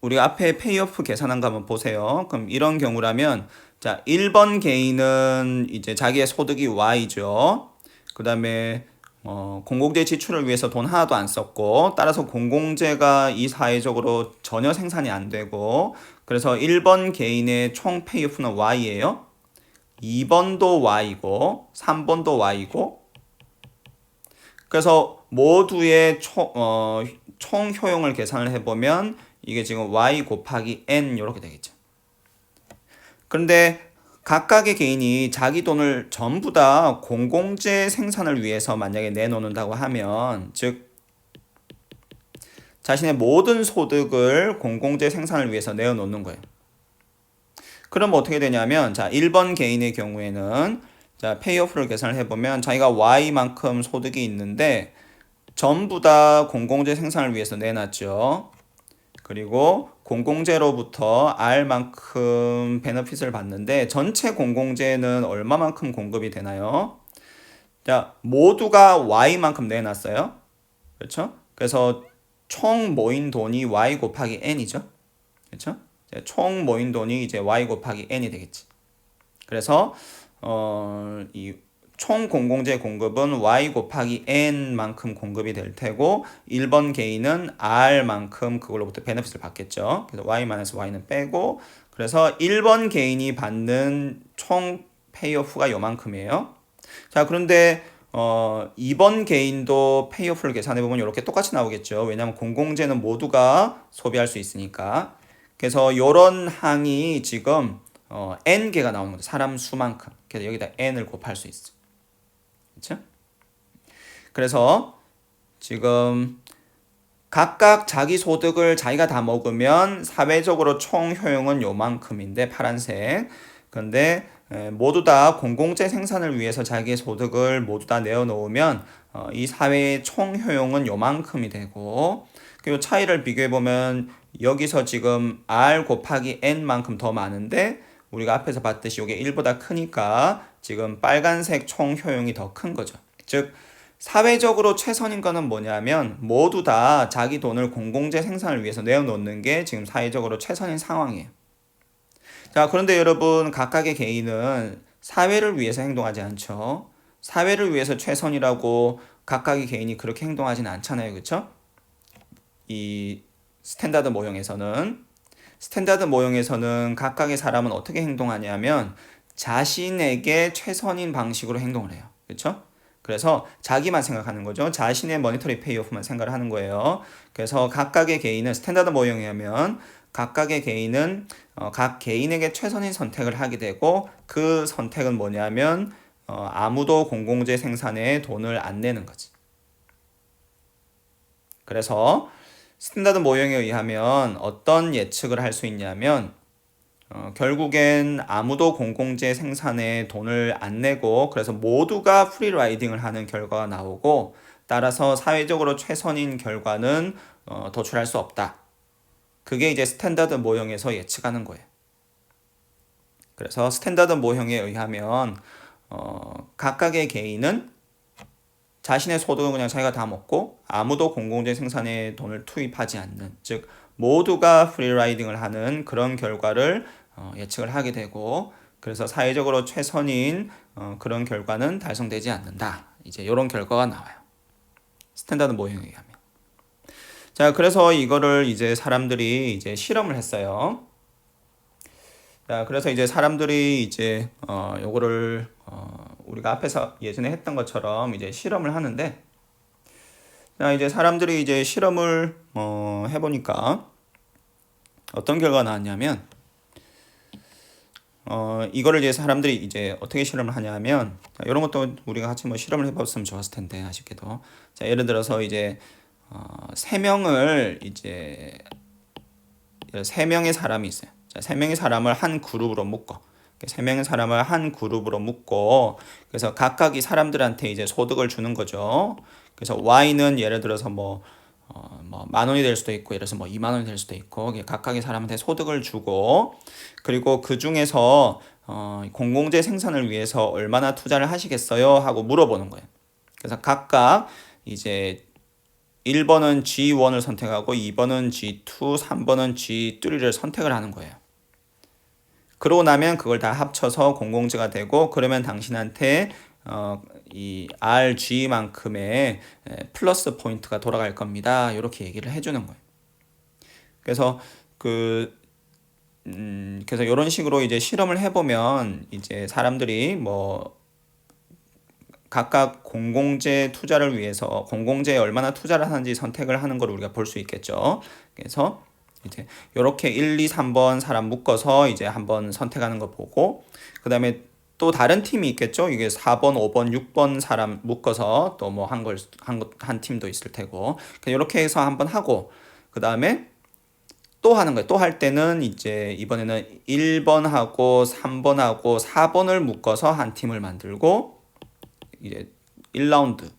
우리가 앞에 페이오프 계산한 거 한번 보세요. 그럼 이런 경우라면 자, 1번 개인은 이제 자기의 소득이 Y죠. 그다음에 공공재 지출을 위해서 돈 하나도 안 썼고, 따라서 공공재가 이 사회적으로 전혀 생산이 안 되고, 그래서 1번 개인의 총 페이오프는 Y예요. 2번도 Y고 3번도 Y고, 그래서 모두의 총 효용을 계산을 해보면 이게 지금 Y 곱하기 N 이렇게 되겠죠. 그런데 각각의 개인이 자기 돈을 전부 다 공공재 생산을 위해서 만약에 내놓는다고 하면, 즉 자신의 모든 소득을 공공재 생산을 위해서 내어놓는 거예요. 그럼 어떻게 되냐면, 자, 1번 개인의 경우에는 자, 페이오프를 계산을 해보면 자기가 Y만큼 소득이 있는데 전부 다 공공재 생산을 위해서 내놨죠. 그리고 공공재로부터 R만큼 베너핏을 받는데 전체 공공재는 얼마만큼 공급이 되나요? 자, 모두가 Y만큼 내놨어요. 그렇죠? 그래서 총 모인 돈이 Y 곱하기 N이죠. 그렇죠? 총 모인 돈이 이제 Y 곱하기 N이 되겠지. 그래서 이 총 공공재 공급은 Y 곱하기 N만큼 공급이 될 테고, 1번 개인은 R만큼 그걸로부터 베네핏을 받겠죠. 그래서 Y-Y는 빼고, 그래서 1번 개인이 받는 총 페이오프가 요만큼이에요. 자, 그런데 2번 개인도 페이오프를 계산해보면 이렇게 똑같이 나오겠죠. 왜냐하면 공공재는 모두가 소비할 수 있으니까. 그래서 이런 항이 지금 n개가 나오는 거죠. 사람 수만큼. 그래서 여기다 n을 곱할 수 있어. 그렇죠? 그래서 지금 각각 자기 소득을 자기가 다 먹으면 사회적으로 총 효용은 요만큼인데, 파란색. 그런데 모두 다 공공재 생산을 위해서 자기의 소득을 모두 다 내어놓으면 이 사회의 총 효용은 요만큼이 되고, 그리고 차이를 비교해보면 여기서 지금 R 곱하기 N만큼 더 많은데, 우리가 앞에서 봤듯이 이게 1보다 크니까 지금 빨간색 총 효용이 더 큰 거죠. 즉 사회적으로 최선인 거는 뭐냐면 모두 다 자기 돈을 공공재 생산을 위해서 내어놓는 게 지금 사회적으로 최선인 상황이에요. 자, 그런데 여러분, 각각의 개인은 사회를 위해서 행동하지 않죠. 사회를 위해서 최선이라고 각각의 개인이 그렇게 행동하진 않잖아요. 그렇죠? 이 스탠다드 모형에서는 각각의 사람은 어떻게 행동하냐면 자신에게 최선인 방식으로 행동을 해요. 그렇죠? 그래서 자기만 생각하는 거죠. 자신의 머니터리 페이오프만 생각을 하는 거예요. 그래서 각각의 개인은 스탠다드 모형에 하면 각각의 개인은 각 개인에게 최선인 선택을 하게 되고, 그 선택은 뭐냐면 아무도 공공재 생산에 돈을 안 내는 거지. 그래서 스탠다드 모형에 의하면 어떤 예측을 할 수 있냐면 결국엔 아무도 공공재 생산에 돈을 안 내고, 그래서 모두가 프리라이딩을 하는 결과가 나오고, 따라서 사회적으로 최선인 결과는 도출할 수 없다. 그게 이제 스탠다드 모형에서 예측하는 거예요. 그래서 스탠다드 모형에 의하면 각각의 개인은 자신의 소득은 그냥 자기가 다 먹고 아무도 공공재 생산에 돈을 투입하지 않는, 즉 모두가 프리라이딩을 하는 그런 결과를 예측을 하게 되고, 그래서 사회적으로 최선인 그런 결과는 달성되지 않는다. 이제 이런 결과가 나와요. 스탠다드 모형에 의하면. 자, 그래서 이거를 이제 사람들이 이제 실험을 했어요. 자, 그래서 이제 사람들이 이제 요거를 우리가 앞에서 예전에 했던 것처럼 이제 실험을 하는데, 자, 이제 사람들이 이제 실험을 해보니까 어떤 결과가 나왔냐면 이거를 이제 사람들이 이제 어떻게 실험을 하냐면, 자, 이런 것도 우리가 같이 뭐 실험을 해봤으면 좋았을 텐데, 아쉽게도. 자, 예를 들어서 이제, 세 명을 이제, 세 명의 사람이 있어요. 자, 세 명의 사람을 한 그룹으로 묶어. 세 명의 사람을 한 그룹으로 묶고, 그래서 각각 이 사람들한테 이제 소득을 주는 거죠. 그래서 Y는 예를 들어서 뭐 10,000원이 될 수도 있고, 예를 들어서 뭐 20,000원이 될 수도 있고, 각각의 사람한테 소득을 주고, 그리고 그 중에서 공공재 생산을 위해서 얼마나 투자를 하시겠어요? 하고 물어보는 거예요. 그래서 각각 이제 1번은 G1을 선택하고 2번은 G2, 3번은 G3를 선택을 하는 거예요. 그러고 나면 그걸 다 합쳐서 공공재가 되고, 그러면 당신한테 이 RG만큼의 플러스 포인트가 돌아갈 겁니다. 이렇게 얘기를 해주는 거예요. 그래서 그래서 이런 식으로 이제 실험을 해보면 이제 사람들이 뭐 각각 공공재 투자를 위해서 공공재에 얼마나 투자를 하는지 선택을 하는 걸 우리가 볼 수 있겠죠. 그래서 이제 이렇게 1, 2, 3번 사람 묶어서 이제 한번 선택하는 거 보고, 그 다음에 또 다른 팀이 있겠죠. 이게 4번, 5번, 6번 사람 묶어서 또 뭐 한 팀도 있을 테고, 이렇게 해서 한번 하고, 그 다음에 또 하는 거예요. 또 할 때는 이제 이번에는 1번하고 3번하고 4번을 묶어서 한 팀을 만들고, 이제 1라운드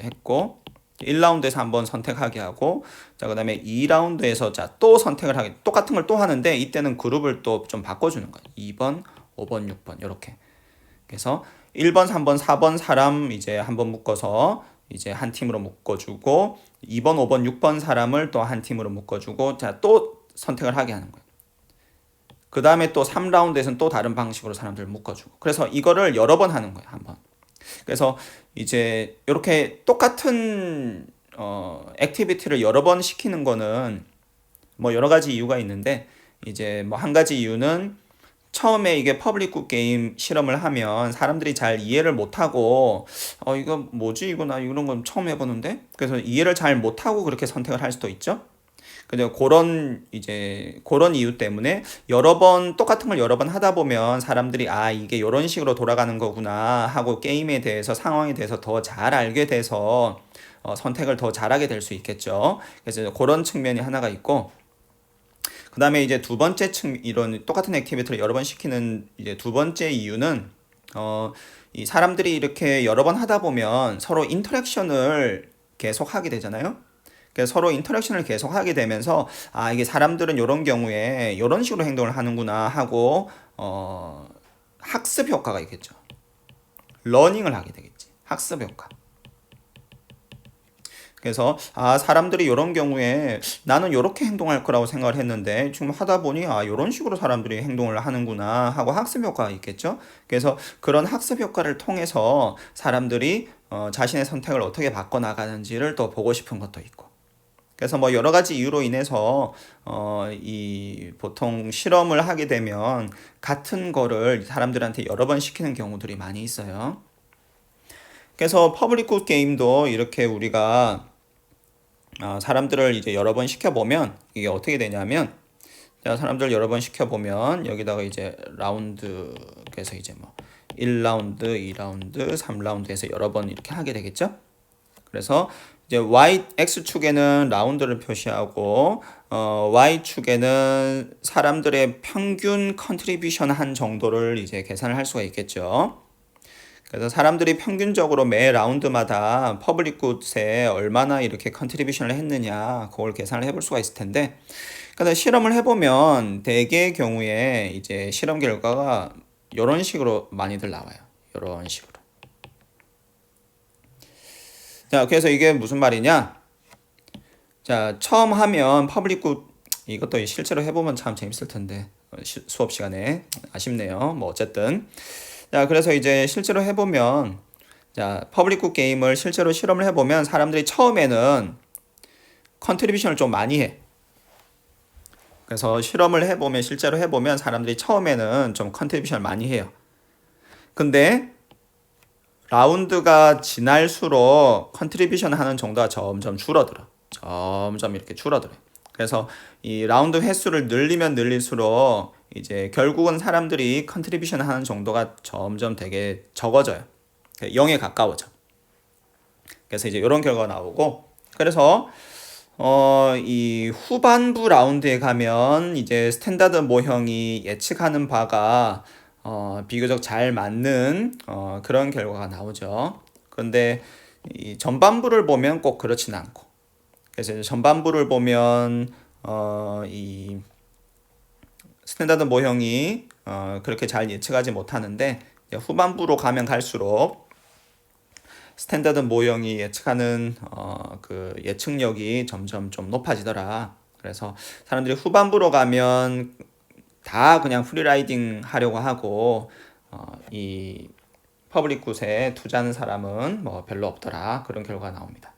했고, 1라운드에서 한번 선택하게 하고, 자, 그 다음에 2라운드에서 자, 또 선택을 하게, 똑같은 걸 또 하는데, 이때는 그룹을 또 좀 바꿔주는 거예요. 2번, 5번, 6번, 이렇게. 그래서 1번, 3번, 4번 사람 이제 한번 묶어서 이제 한 팀으로 묶어주고, 2번, 5번, 6번 사람을 또 한 팀으로 묶어주고, 자, 또 선택을 하게 하는 거예요. 그 다음에 또 3라운드에서는 또 다른 방식으로 사람들을 묶어주고. 그래서 이거를 여러 번 하는 거예요, 한번. 그래서 이제 이렇게 똑같은 액티비티를 여러 번 시키는 거는 뭐 여러 가지 이유가 있는데, 이제 뭐 한 가지 이유는 처음에 이게 퍼블릭 굿 게임 실험을 하면 사람들이 잘 이해를 못하고, 이거 뭐지, 이거 나 이런 건 처음 해보는데, 그래서 이해를 잘 못하고 그렇게 선택을 할 수도 있죠. 근데 그런 이유 때문에 똑같은 걸 여러 번 하다 보면 사람들이 이게 이런 식으로 돌아가는 거구나 하고 게임에 대해서, 상황에 대해서 더 잘 알게 돼서 선택을 더 잘하게 될 수 있겠죠. 그래서 그런 측면이 하나가 있고, 그 다음에 이제 두 번째 이런 똑같은 액티비티를 여러 번 시키는 이제 두 번째 이유는, 이 사람들이 이렇게 여러 번 하다 보면 서로 인터랙션을 계속 하게 되잖아요. 그래서 서로 인터랙션을 계속 하게 되면서, 이게 사람들은 이런 경우에 이런 식으로 행동을 하는구나 하고, 학습 효과가 있겠죠. 러닝을 하게 되겠지. 학습 효과. 그래서 사람들이 이런 경우에 나는 이렇게 행동할 거라고 생각을 했는데 지금 하다 보니 이런 식으로 사람들이 행동을 하는구나 하고 학습 효과가 있겠죠. 그래서 그런 학습 효과를 통해서 사람들이 자신의 선택을 어떻게 바꿔나가는지를 또 보고 싶은 것도 있고, 그래서 뭐 여러 가지 이유로 인해서 이 보통 실험을 하게 되면 같은 거를 사람들한테 여러 번 시키는 경우들이 많이 있어요. 그래서 퍼블릭 굿 게임도 이렇게 우리가 사람들을 이제 여러 번 시켜보면 이게 어떻게 되냐면, 사람들 여러 번 시켜보면 여기다가 이제 라운드, 그래서 이제 뭐 1라운드, 2라운드, 3라운드에서 여러 번 이렇게 하게 되겠죠. 그래서 이제 X축에는 라운드를 표시하고, Y축에는 사람들의 평균 컨트리뷰션 한 정도를 이제 계산을 할 수가 있겠죠. 그래서 사람들이 평균적으로 매 라운드마다 퍼블릭 굿에 얼마나 이렇게 컨트리뷰션을 했느냐, 그걸 계산을 해볼 수가 있을 텐데, 근데 실험을 해보면 대개의 경우에 이제 실험 결과가 이런 식으로 많이들 나와요. 이런 식으로. 자, 그래서 이게 무슨 말이냐? 자, 처음 하면 퍼블릭 굿, 이것도 실제로 해보면 참 재밌을 텐데 수업 시간에 아쉽네요. 뭐 어쨌든, 자, 그래서 이제 실제로 해보면, 자, 퍼블릭 굿 게임을 실제로 실험을 해보면 사람들이 처음에는 컨트리뷰션을 좀 많이 해. 그래서 실험을 해보면, 실제로 해보면 사람들이 처음에는 좀 컨트리뷰션을 많이 해요. 근데 라운드가 지날수록 컨트리뷰션 하는 정도가 점점 줄어들어. 점점 이렇게 줄어들어요. 그래서 이 라운드 횟수를 늘리면 늘릴수록 이제 결국은 사람들이 컨트리뷰션 하는 정도가 점점 되게 적어져요. 0에 가까워져. 그래서 이제 이런 결과가 나오고, 그래서 이 후반부 라운드에 가면 이제 스탠다드 모형이 예측하는 바가 비교적 잘 맞는 그런 결과가 나오죠. 그런데 이 전반부를 보면 꼭 그렇진 않고, 그래서 이제 전반부를 보면 이 스탠다드 모형이 그렇게 잘 예측하지 못하는데, 후반부로 가면 갈수록 스탠다드 모형이 예측하는 그 예측력이 점점 좀 높아지더라. 그래서 사람들이 후반부로 가면 다 그냥 프리라이딩 하려고 하고 이 퍼블릭 굿에 투자하는 사람은 뭐 별로 없더라. 그런 결과가 나옵니다.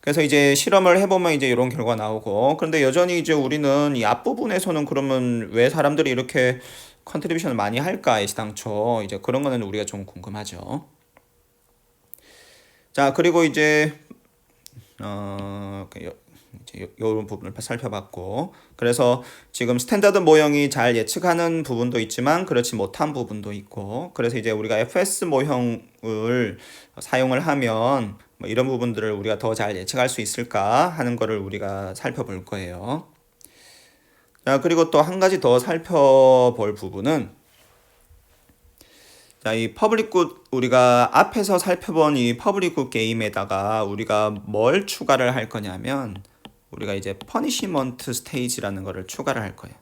그래서 이제 실험을 해보면 이제 이런 결과 나오고, 그런데 여전히 이제 우리는 이 앞부분에서는 그러면 왜 사람들이 이렇게 컨트리뷰션을 많이 할까, 애시당초 이제 그런 거는 우리가 좀 궁금하죠. 자, 그리고 이제 이제 이런 부분을 살펴봤고, 그래서 지금 스탠다드 모형이 잘 예측하는 부분도 있지만 그렇지 못한 부분도 있고, 그래서 이제 우리가 FS 모형을 사용을 하면 뭐 이런 부분들을 우리가 더 잘 예측할 수 있을까 하는 거를 우리가 살펴볼 거예요. 자, 그리고 또 한 가지 더 살펴볼 부분은, 자, 이 퍼블릭 굿, 우리가 앞에서 살펴본 이 퍼블릭 굿 게임에다가 우리가 뭘 추가를 할 거냐면, 우리가 이제 퍼니시먼트 스테이지라는 거를 추가를 할 거예요.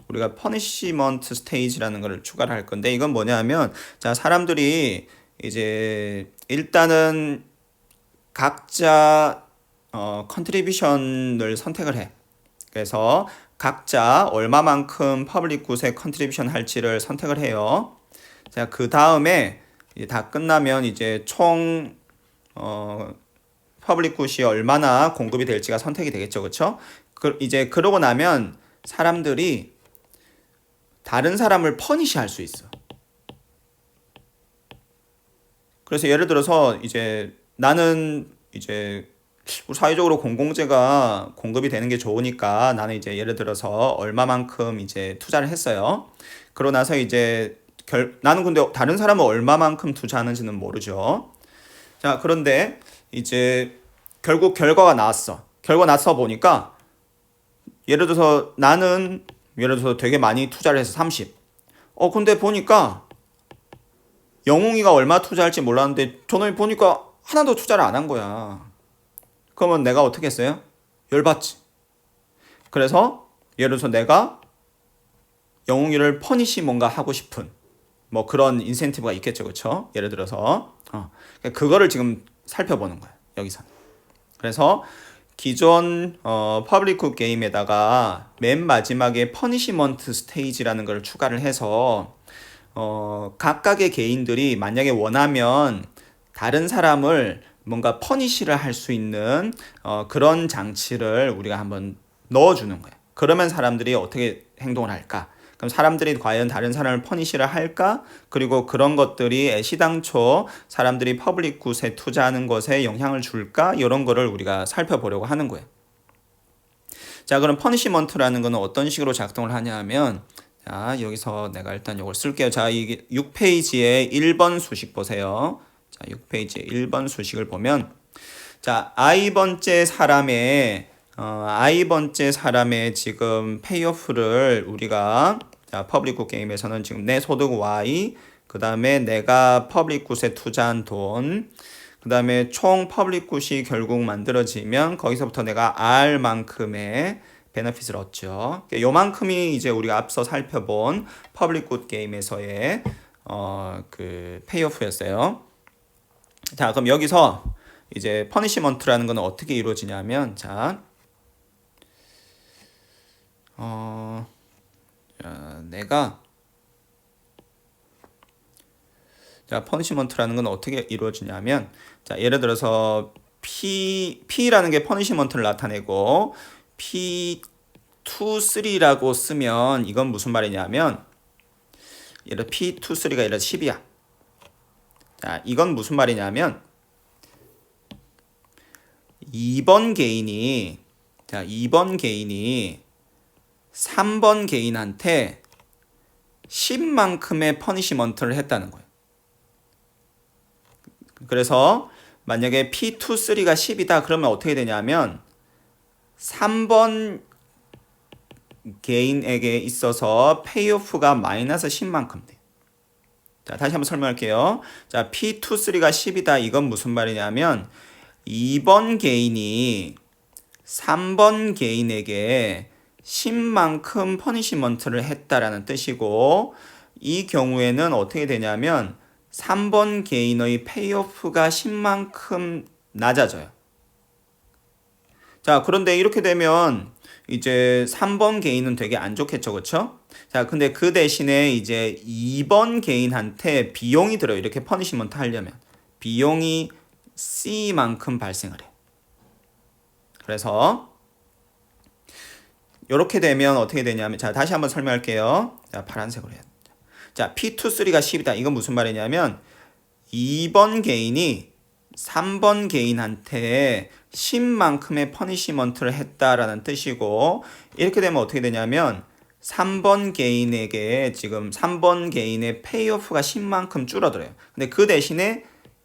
우리가 퍼니시먼트 스테이지라는 거를 추가를 할 건데, 이건 뭐냐면, 자, 사람들이 이제 일단은 각자 컨트리뷰션을 선택을 해. 그래서 각자 얼마만큼 퍼블릭 굿에 컨트리뷰션 할지를 선택을 해요. 자, 그 다음에 다 끝나면 이제 총 퍼블릭 굿이 얼마나 공급이 될지가 선택이 되겠죠. 그렇죠? 이제 그러고 나면 사람들이 다른 사람을 퍼니시 할 수 있어. 그래서 예를 들어서 이제 나는 이제 사회적으로 공공재가 공급이 되는 게 좋으니까 나는 이제 예를 들어서 얼마만큼 이제 투자를 했어요. 그러고 나서 이제 나는 근데 다른 사람은 얼마만큼 투자하는지는 모르죠. 자, 그런데 이제 결국 결과가 나왔어. 결과 나서 보니까 예를 들어서 나는 예를 들어서 되게 많이 투자를 해서 30. 근데 보니까 영웅이가 얼마 투자할지 몰랐는데 저놈이 보니까 하나도 투자를 안 한 거야. 그러면 내가 어떻게 했어요? 열받지. 그래서 예를 들어서 내가 영웅이를 퍼니시 뭔가 하고 싶은 뭐 그런 인센티브가 있겠죠. 그렇죠? 예를 들어서 그거를 지금 살펴보는 거예요. 여기서. 그래서 기존 퍼블릭 굿 게임에다가 맨 마지막에 퍼니시먼트 스테이지라는 걸 추가를 해서 각각의 개인들이 만약에 원하면 다른 사람을 뭔가 퍼니시를 할 수 있는 그런 장치를 우리가 한번 넣어주는 거예요. 그러면 사람들이 어떻게 행동을 할까? 그럼 사람들이 과연 다른 사람을 퍼니시를 할까? 그리고 그런 것들이 애시당초 사람들이 퍼블릭 굿에 투자하는 것에 영향을 줄까? 이런 거를 우리가 살펴보려고 하는 거예요. 자, 그럼 퍼니시먼트라는 거는 어떤 식으로 작동을 하냐 하면, 자, 여기서 내가 일단 이걸 쓸게요. 자, 이게 6페이지에 1번 수식 보세요. 자, 6페이지에 1번 수식을 보면, 자, I번째 사람의 지금 페이오프를 우리가, 자, 퍼블릭 굿 게임에서는 지금 내 소득 Y, 그 다음에 내가 퍼블릭 굿에 투자한 돈, 그 다음에 총 퍼블릭 굿이 결국 만들어지면 거기서부터 내가 R만큼의 베너핏을 얻죠. 요만큼이 이제 우리가 앞서 살펴본 퍼블릭 굿 게임에서의 그 페이오프였어요. 자, 그럼 여기서 이제 퍼니시먼트라는 건 어떻게 이루어지냐면, 자, 퍼니시먼트라는 건 어떻게 이루어지냐면, 자, 예를 들어서 P라는 게 퍼니시먼트를 나타내고 P23라고 쓰면 이건 무슨 말이냐면, 예를 들어 P23가 예를 들어 10이야. 자, 이건 무슨 말이냐면 2번 개인이 3번 개인한테 10만큼의 퍼니시먼트를 했다는 거예요. 그래서 만약에 P2, 3가 10이다 그러면 어떻게 되냐면 3번 개인에게 있어서 페이오프가 마이너스 10만큼 돼요. 자, 다시 한번 설명할게요. 자, P2, 3가 10이다. 이건 무슨 말이냐면 2번 개인이 3번 개인에게 10만큼 퍼니시먼트를 했다라는 뜻이고, 이 경우에는 어떻게 되냐면 3번 개인의 페이오프가 10만큼 낮아져요. 자, 그런데 이렇게 되면 이제 3번 개인은 되게 안 좋겠죠, 그렇죠? 자, 근데 그 대신에 이제 2번 개인한테 비용이 들어요. 이렇게 퍼니시먼트 하려면 비용이 C만큼 발생을 해. 그래서 이렇게 되면 어떻게 되냐면, 자, 다시 한번 설명할게요. 자, 파란색으로 해야 돼. 자, P2, 3가 10이다. 이건 무슨 말이냐면 2번 개인이 3번 개인한테 10만큼의 퍼니시먼트를 했다라는 뜻이고, 이렇게 되면 어떻게 되냐면 3번 개인에게 지금 3번 개인의 페이오프가 10만큼 줄어들어요. 근데 그 대신에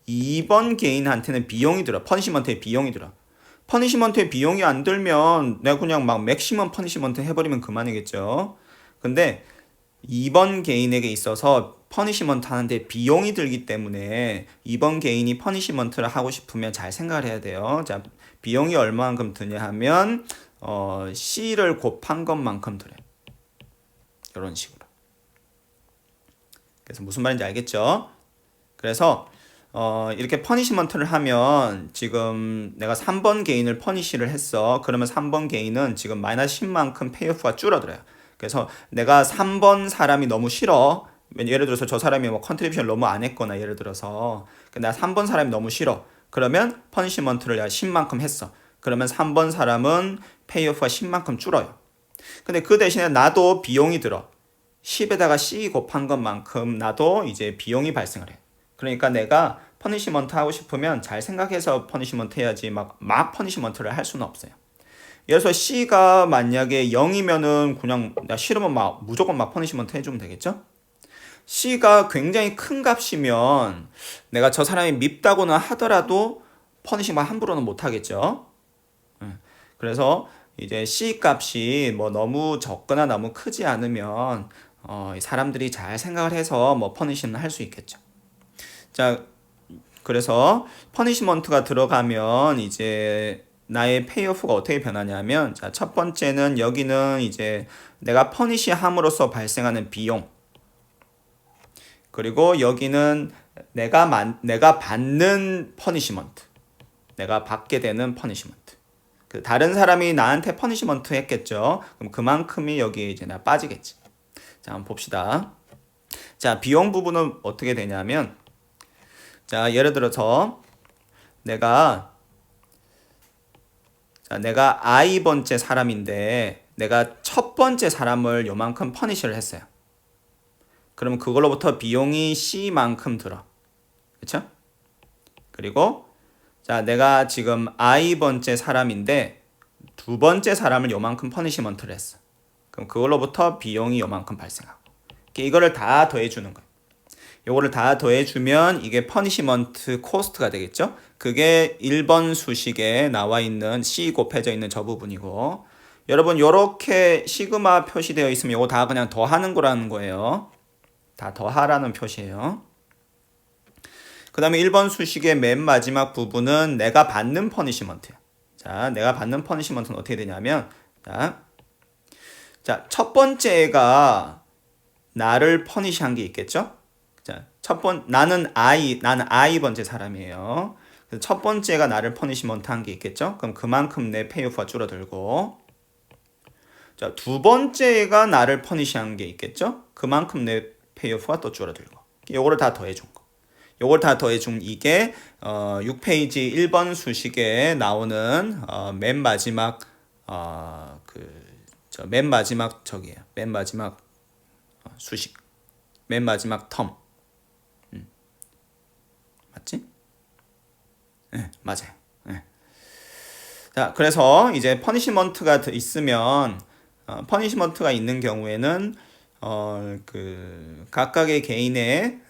2번 개인한테는 비용이 들어. 퍼니시먼트의 비용이 들어. 퍼니시먼트의 비용이 안 들면 내가 그냥 막 맥시멈 퍼니시먼트 해버리면 그만이겠죠. 근데 2번 개인에게 있어서 퍼니시먼트 하는데 비용이 들기 때문에 2번 개인이 퍼니시먼트를 하고 싶으면 잘 생각을 해야 돼요. 자, 비용이 얼마만큼 드냐 하면 C를 곱한 것만큼 들어요. 이런 식으로. 그래서 무슨 말인지 알겠죠? 그래서 이렇게 퍼니시먼트를 하면 지금 내가 3번 개인을 퍼니시를 했어. 그러면 3번 개인은 지금 마이너스 10만큼 페이오프가 줄어들어요. 그래서 내가 3번 사람이 너무 싫어. 예를 들어서 저 사람이 뭐 컨트리뷰션 너무 안 했거나 예를 들어서 나 3번 사람이 너무 싫어. 그러면 퍼니시먼트를 내가 10만큼 했어. 그러면 3번 사람은 페이오프가 10만큼 줄어요. 근데 그 대신에 나도 비용이 들어. 10에다가 C 곱한 것만큼 나도 이제 비용이 발생을 해. 그러니까 내가 퍼니시먼트 하고 싶으면 잘 생각해서 퍼니시먼트 해야지 막 퍼니시먼트를 할 수는 없어요. 예를 들어서 C가 만약에 0이면은 그냥 나 싫으면 막 무조건 막 퍼니시먼트 해주면 되겠죠? C가 굉장히 큰 값이면 내가 저 사람이 밉다고는 하더라도 퍼니시먼트 함부로는 못 하겠죠? 그래서 이제 C 값이 뭐 너무 적거나 너무 크지 않으면 사람들이 잘 생각을 해서 뭐 퍼니시먼트 할 수 있겠죠. 자, 그래서 퍼니시먼트가 들어가면 이제 나의 페이오프가 어떻게 변하냐면, 자, 첫 번째는 여기는 이제 내가 퍼니시함으로써 발생하는 비용, 그리고 여기는 내가 받는 퍼니시먼트, 내가 받게 되는 퍼니시먼트. 그 다른 사람이 나한테 퍼니시먼트 했겠죠. 그럼 그만큼이 여기에 이제 내가 빠지겠지. 자, 한번 봅시다. 자, 비용 부분은 어떻게 되냐면, 자, 예를 들어서 내가 I번째 사람인데 내가 첫 번째 사람을 요만큼 퍼니시를 했어요. 그러면 그걸로부터 비용이 C만큼 들어. 그렇죠? 그리고 자, 내가 지금 I번째 사람인데 두 번째 사람을 요만큼 퍼니시먼트를 했어. 그럼 그걸로부터 비용이 요만큼 발생하고. 이거를 다 더해 주는 거예요. 요거를 다 더해주면 이게 퍼니시먼트 코스트가 되겠죠. 그게 1번 수식에 나와 있는 C 곱해져 있는 저 부분이고, 여러분 요렇게 시그마 표시되어 있으면 요거 다 그냥 더하는 거라는 거예요. 다 더하라는 표시예요. 그 다음에 1번 수식의 맨 마지막 부분은 내가 받는 퍼니시먼트야. 자, 내가 받는 퍼니시먼트는 어떻게 되냐면, 자, 첫 번째 애가 나를 퍼니시한 게 있겠죠. 자, 나는 I 번째 사람이에요. 그래서 첫 번째가 나를 퍼니시먼트 한 게 있겠죠? 그럼 그만큼 내 페이오프가 줄어들고, 자, 두 번째가 나를 퍼니시한 게 있겠죠? 그만큼 내 페이오프가 또 줄어들고. 요거를 다 더해준 거. 요걸 다 더해준 이게 6페이지 1번 수식에 나오는 맨 마지막 맨 마지막 저기예요. 맨 마지막 수식. 맨 마지막 텀. 맞지? 네, 맞아요. 네. 자, 그래서 이제 퍼니시먼트가 있으면 퍼니시먼트가 있는 경우에는 각각의 개인의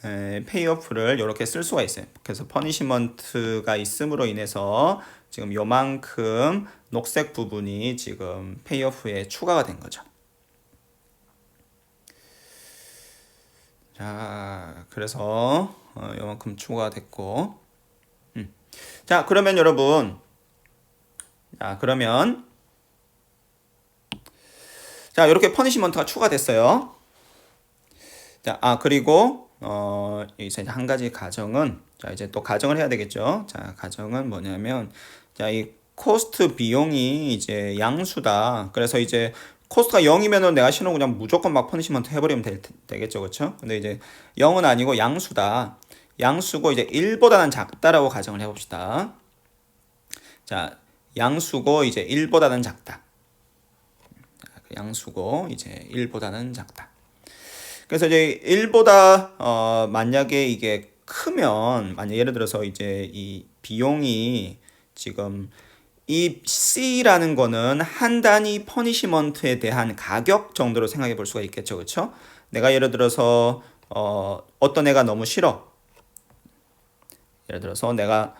페이오프를 이렇게 쓸 수가 있어요. 그래서 퍼니시먼트가 있음으로 인해서 지금 요만큼 녹색 부분이 지금 페이오프에 추가가 된 거죠. 자, 그래서 요만큼 추가가 됐고, 자, 그러면 여러분, 자, 이렇게 퍼니시먼트가 추가됐어요. 자, 그리고 여기서 이제 한 가지 가정은, 자, 이제 또 가정을 해야 되겠죠. 자, 가정은 뭐냐면, 자, 이 코스트 비용이 이제 양수다. 그래서 이제 코스트가 0이면은 내가 신호 그냥 무조건 막 퍼니시먼트 해버리면 되겠죠. 그렇죠? 근데 이제 0은 아니고 양수다. 양수고 이제 1보다는 작다라고 가정을 해봅시다. 자, 양수고 이제 1보다는 작다. 양수고 이제 1보다는 작다. 그래서 이제 1보다 만약에 이게 크면, 만약 예를 들어서 이제 이 비용이 지금 이 C라는 거는 한 단위 퍼니시먼트에 대한 가격 정도로 생각해 볼 수가 있겠죠. 그렇죠? 내가 예를 들어서 어떤 애가 너무 싫어. 예를 들어서 내가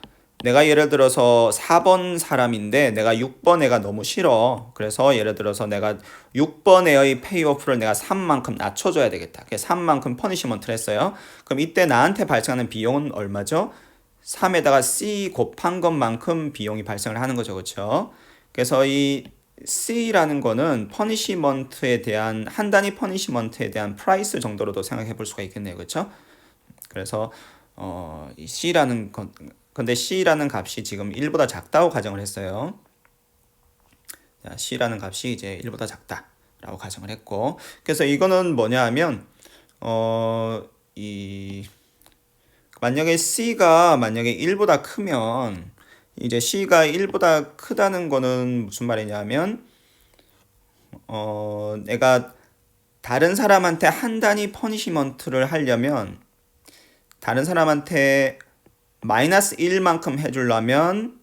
예를 들어서 4번 사람인데 내가 6번 애가 너무 싫어. 그래서 예를 들어서 내가 6번 애의 페이오프를 내가 3만큼 낮춰줘야 되겠다. 그래서 3만큼 퍼니시먼트를 했어요. 그럼 이때 나한테 발생하는 비용은 얼마죠? 3에다가 C 곱한 것만큼 비용이 발생을 하는 거죠. 그렇죠? 그래서 이 C라는 거는 퍼니시먼트에 대한, 한 단위 퍼니시먼트에 대한 프라이스 정도로도 생각해 볼 수가 있겠네요. 그렇죠? 그래서 이 C라는 건, 근데 C라는 값이 지금 1보다 작다고 가정을 했어요. 자, C라는 값이 이제 1보다 작다라고 가정을 했고, 그래서 이거는 뭐냐 하면 만약에 C가 만약에 1보다 크면, 이제 C가 1보다 크다는 거는 무슨 말이냐면 내가 다른 사람한테 한 단위 퍼니시먼트를 하려면, 다른 사람한테 마이너스 1만큼 해주려면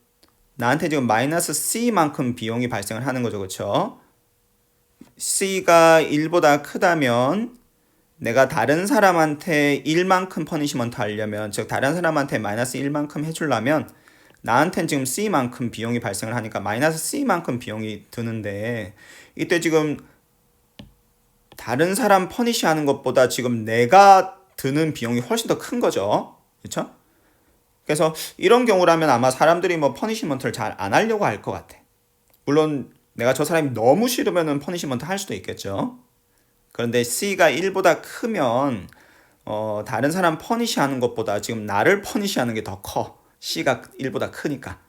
나한테 지금 마이너스 C만큼 비용이 발생을 하는 거죠. 그렇죠? C가 1보다 크다면 내가 다른 사람한테 1만큼 퍼니시먼트 하려면, 즉 다른 사람한테 마이너스 1만큼 해주려면 나한테는 지금 C만큼 비용이 발생을 하니까 마이너스 C만큼 비용이 드는데, 이때 지금 다른 사람 퍼니시 하는 것보다 지금 내가 드는 비용이 훨씬 더 큰 거죠. 그렇죠? 그래서 이런 경우라면 아마 사람들이 뭐 퍼니시먼트를 잘 안 하려고 할 것 같아. 물론 내가 저 사람이 너무 싫으면은 퍼니시먼트 할 수도 있겠죠. 그런데 C가 1보다 크면 다른 사람 퍼니시 하는 것보다 지금 나를 퍼니시 하는 게 더 커. C가 1보다 크니까.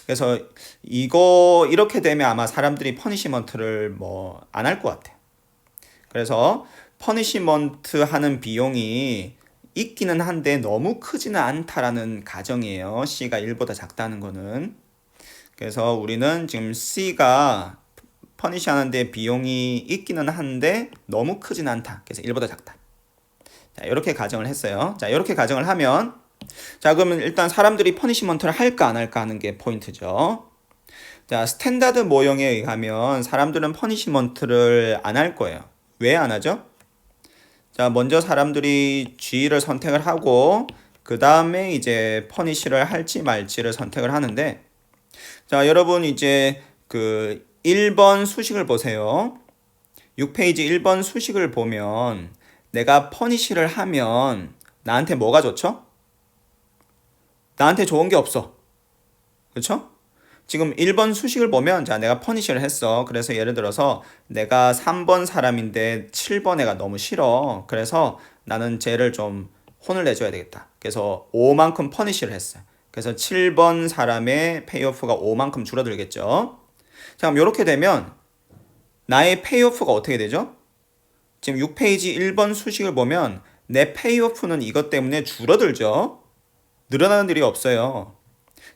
그래서 이렇게 되면 아마 사람들이 퍼니시먼트를 뭐 안 할 것 같아. 그래서 퍼니시먼트 하는 비용이 있기는 한데 너무 크지는 않다라는 가정이에요. C가 1보다 작다는 거는. 그래서 우리는 지금 C가 퍼니시 하는데 비용이 있기는 한데 너무 크지는 않다. 그래서 1보다 작다. 자, 이렇게 가정을 했어요. 자, 이렇게 가정을 하면, 자, 그러면 일단 사람들이 퍼니시먼트를 할까 안 할까 하는 게 포인트죠. 자, 스탠다드 모형에 의하면 사람들은 퍼니시먼트를 안 할 거예요. 왜 안 하죠? 자, 먼저 사람들이 G를 선택을 하고 그 다음에 이제 퍼니시를 할지 말지를 선택을 하는데, 자, 여러분 이제 그 1번 수식을 보세요. 6페이지 1번 수식을 보면 내가 퍼니시를 하면 나한테 뭐가 좋죠? 나한테 좋은 게 없어. 그렇죠? 지금 1번 수식을 보면, 자, 내가 퍼니시를 했어. 그래서 예를 들어서 내가 3번 사람인데 7번 애가 너무 싫어. 그래서 나는 쟤를 좀 혼을 내줘야 되겠다. 그래서 5만큼 퍼니시를 했어요. 그래서 7번 사람의 페이오프가 5만큼 줄어들겠죠. 자, 그럼 이렇게 되면 나의 페이오프가 어떻게 되죠? 지금 6페이지 1번 수식을 보면 내 페이오프는 이것 때문에 줄어들죠. 늘어나는 일이 없어요.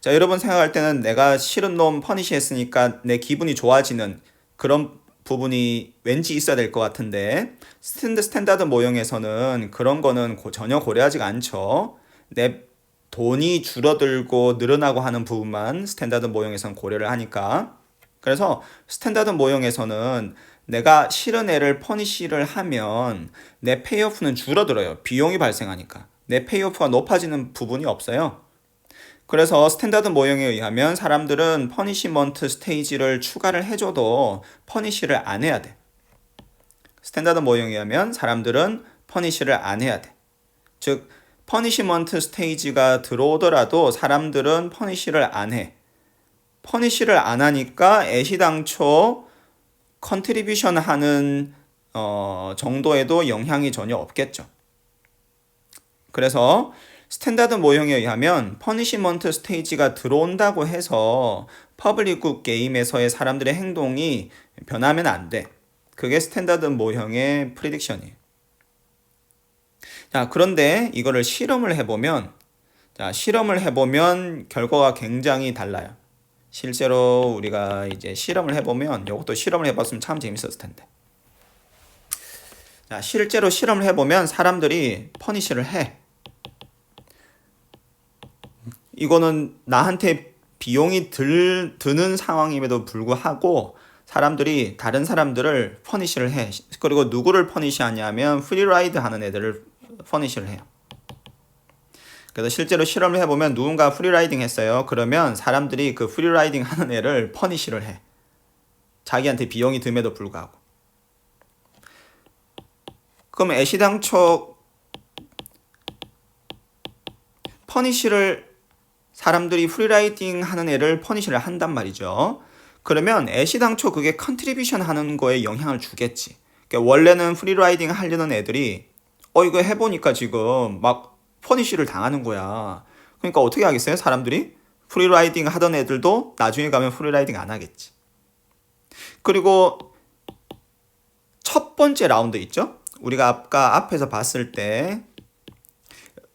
자, 여러분 생각할 때는 내가 싫은 놈 퍼니시 했으니까 내 기분이 좋아지는 그런 부분이 왠지 있어야 될 것 같은데, 스탠다드 모형에서는 그런 거는 전혀 고려하지가 않죠. 내 돈이 줄어들고 늘어나고 하는 부분만 스탠다드 모형에서는 고려를 하니까. 그래서 스탠다드 모형에서는 내가 싫은 애를 퍼니시를 하면 내 페이오프는 줄어들어요. 비용이 발생하니까. 내 페이오프가 높아지는 부분이 없어요. 그래서 스탠다드 모형에 의하면 사람들은 퍼니시먼트 스테이지를 추가를 해줘도 퍼니시를 안 해야 돼. 스탠다드 모형에 의하면 사람들은 퍼니시를 안 해야 돼. 즉 퍼니시먼트 스테이지가 들어오더라도 사람들은 퍼니시를 안 해. 퍼니시를 안 하니까 애시당초 컨트리뷰션 하는 정도에도 영향이 전혀 없겠죠. 그래서 스탠다드 모형에 의하면 퍼니시먼트 스테이지가 들어온다고 해서 퍼블릭 굿 게임에서의 사람들의 행동이 변하면 안 돼. 그게 스탠다드 모형의 프리딕션이에요. 자, 그런데 이거를 실험을 해보면 결과가 굉장히 달라요. 실제로 우리가 이제 실험을 해보면, 이것도 실험을 해봤으면 참 재밌었을 텐데. 자, 실제로 실험을 해보면 사람들이 퍼니시를 해. 이거는 나한테 비용이 드는 상황임에도 불구하고 사람들이 다른 사람들을 퍼니시를 해. 그리고 누구를 퍼니시하냐면 프리라이드 하는 애들을 퍼니시를 해요. 그래서 실제로 실험을 해보면 누군가 프리라이딩 했어요. 그러면 사람들이 그 프리라이딩 하는 애를 퍼니시를 해. 자기한테 비용이 듦에도 불구하고. 그럼 애시당초 퍼니시를 사람들이 프리라이딩 하는 애를 퍼니시를 한단 말이죠. 그러면 애시당초 그게 컨트리뷰션 하는 거에 영향을 주겠지. 그러니까 원래는 프리라이딩 하려는 애들이 이거 해보니까 지금 막 퍼니시를 당하는 거야. 그러니까 어떻게 하겠어요? 사람들이 프리라이딩 하던 애들도 나중에 가면 프리라이딩 안 하겠지. 그리고 첫 번째 라운드 있죠? 우리가 아까 앞에서 봤을 때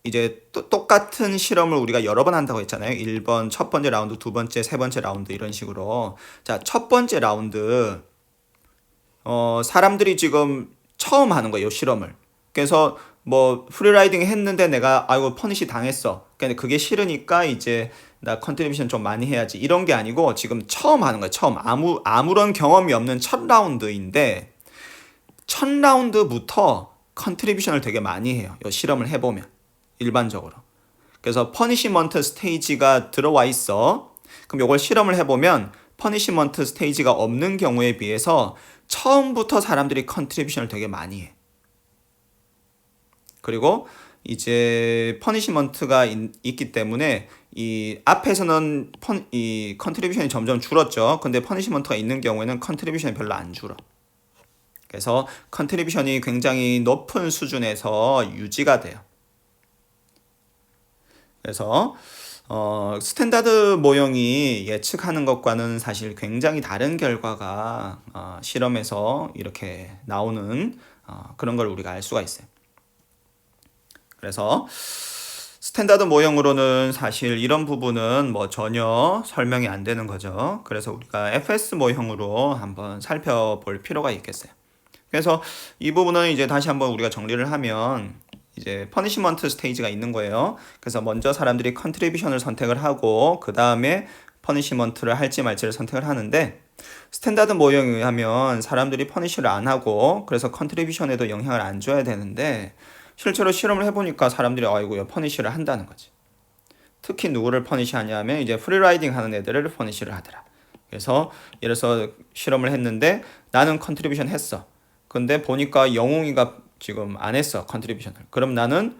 이제 똑같은 실험을 우리가 여러 번 한다고 했잖아요. 1번 첫 번째 라운드, 두 번째, 세 번째 라운드 이런 식으로. 자, 첫 번째 라운드 사람들이 지금 처음 하는 거예요, 실험을. 그래서 뭐 프리라이딩 했는데 내가 아이고 퍼니시 당했어. 근데 그게 싫으니까 이제 나 컨트리뷰션 좀 많이 해야지. 이런 게 아니고 지금 처음 하는 거예요. 처음 아무런 경험이 없는 첫 라운드인데 첫 라운드부터 컨트리뷰션을 되게 많이 해요. 이 실험을 해보면 일반적으로. 그래서 퍼니시먼트 스테이지가 들어와 있어. 그럼 이걸 실험을 해보면 퍼니시먼트 스테이지가 없는 경우에 비해서 처음부터 사람들이 컨트리뷰션을 되게 많이 해. 그리고 이제 퍼니시먼트가 있기 때문에 이 앞에서는 이 컨트리뷰션이 점점 줄었죠. 근데 퍼니시먼트가 있는 경우에는 컨트리뷰션이 별로 안 줄어. 그래서 컨트리뷰션이 굉장히 높은 수준에서 유지가 돼요. 그래서 스탠다드 모형이 예측하는 것과는 사실 굉장히 다른 결과가 실험에서 이렇게 나오는 그런 걸 우리가 알 수가 있어요. 그래서 스탠다드 모형으로는 사실 이런 부분은 뭐 전혀 설명이 안 되는 거죠. 그래서 우리가 FS 모형으로 한번 살펴볼 필요가 있겠어요. 그래서 이 부분은 이제 다시 한번 우리가 정리를 하면 이제 퍼니시먼트 스테이지가 있는 거예요. 그래서 먼저 사람들이 컨트리뷰션을 선택을 하고 그 다음에 퍼니시먼트를 할지 말지를 선택을 하는데 스탠다드 모형에 의하면 사람들이 퍼니시를 안 하고 그래서 컨트리뷰션에도 영향을 안 줘야 되는데 실제로 실험을 해보니까 사람들이 아이고야 퍼니시를 한다는 거지. 특히 누구를 퍼니시하냐면 이제 프리라이딩 하는 애들을 퍼니시를 하더라. 그래서 예를 들어서 실험을 했는데 나는 컨트리뷰션 했어. 근데 보니까 영웅이가 지금 안 했어 컨트리뷰션을. 그럼 나는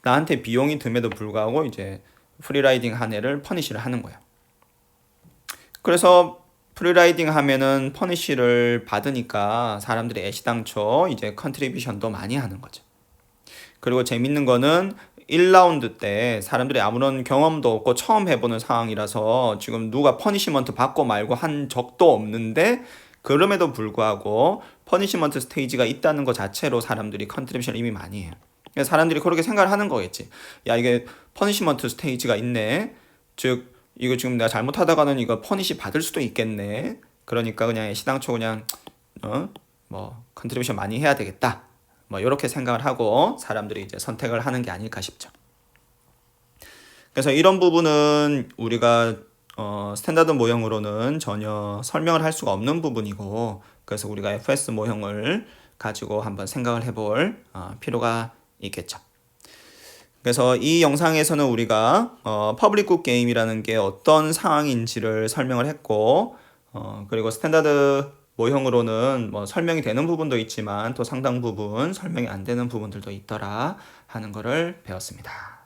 나한테 비용이 듦에도 불구하고 이제 프리라이딩 한 애를 퍼니시를 하는 거야. 그래서 프리라이딩 하면은 퍼니시를 받으니까 사람들이 애시당초 이제 컨트리뷰션도 많이 하는 거죠. 그리고 재밌는 거는 1라운드 때 사람들이 아무런 경험도 없고 처음 해보는 상황이라서 지금 누가 퍼니시먼트 받고 말고 한 적도 없는데 그럼에도 불구하고 퍼니시먼트 스테이지가 있다는 것 자체로 사람들이 컨트리뷰션을 이미 많이 해요. 그래서 사람들이 그렇게 생각을 하는 거겠지. 야, 이게 퍼니시먼트 스테이지가 있네. 즉 이거 지금 내가 잘못하다가는 이거 퍼니시 받을 수도 있겠네. 그러니까 그냥 시당초 그냥 뭐 컨트리뷰션 많이 해야 되겠다. 뭐 이렇게 생각을 하고 사람들이 이제 선택을 하는 게 아닐까 싶죠. 그래서 이런 부분은 우리가 스탠다드 모형으로는 전혀 설명을 할 수가 없는 부분이고, 그래서 우리가 FS 모형을 가지고 한번 생각을 해볼 필요가 있겠죠. 그래서 이 영상에서는 우리가 퍼블릭 굿 게임이라는 게 어떤 상황인지를 설명을 했고, 그리고 스탠다드 모형으로는 뭐 설명이 되는 부분도 있지만 또 상당 부분 설명이 안 되는 부분들도 있더라 하는 거를 배웠습니다.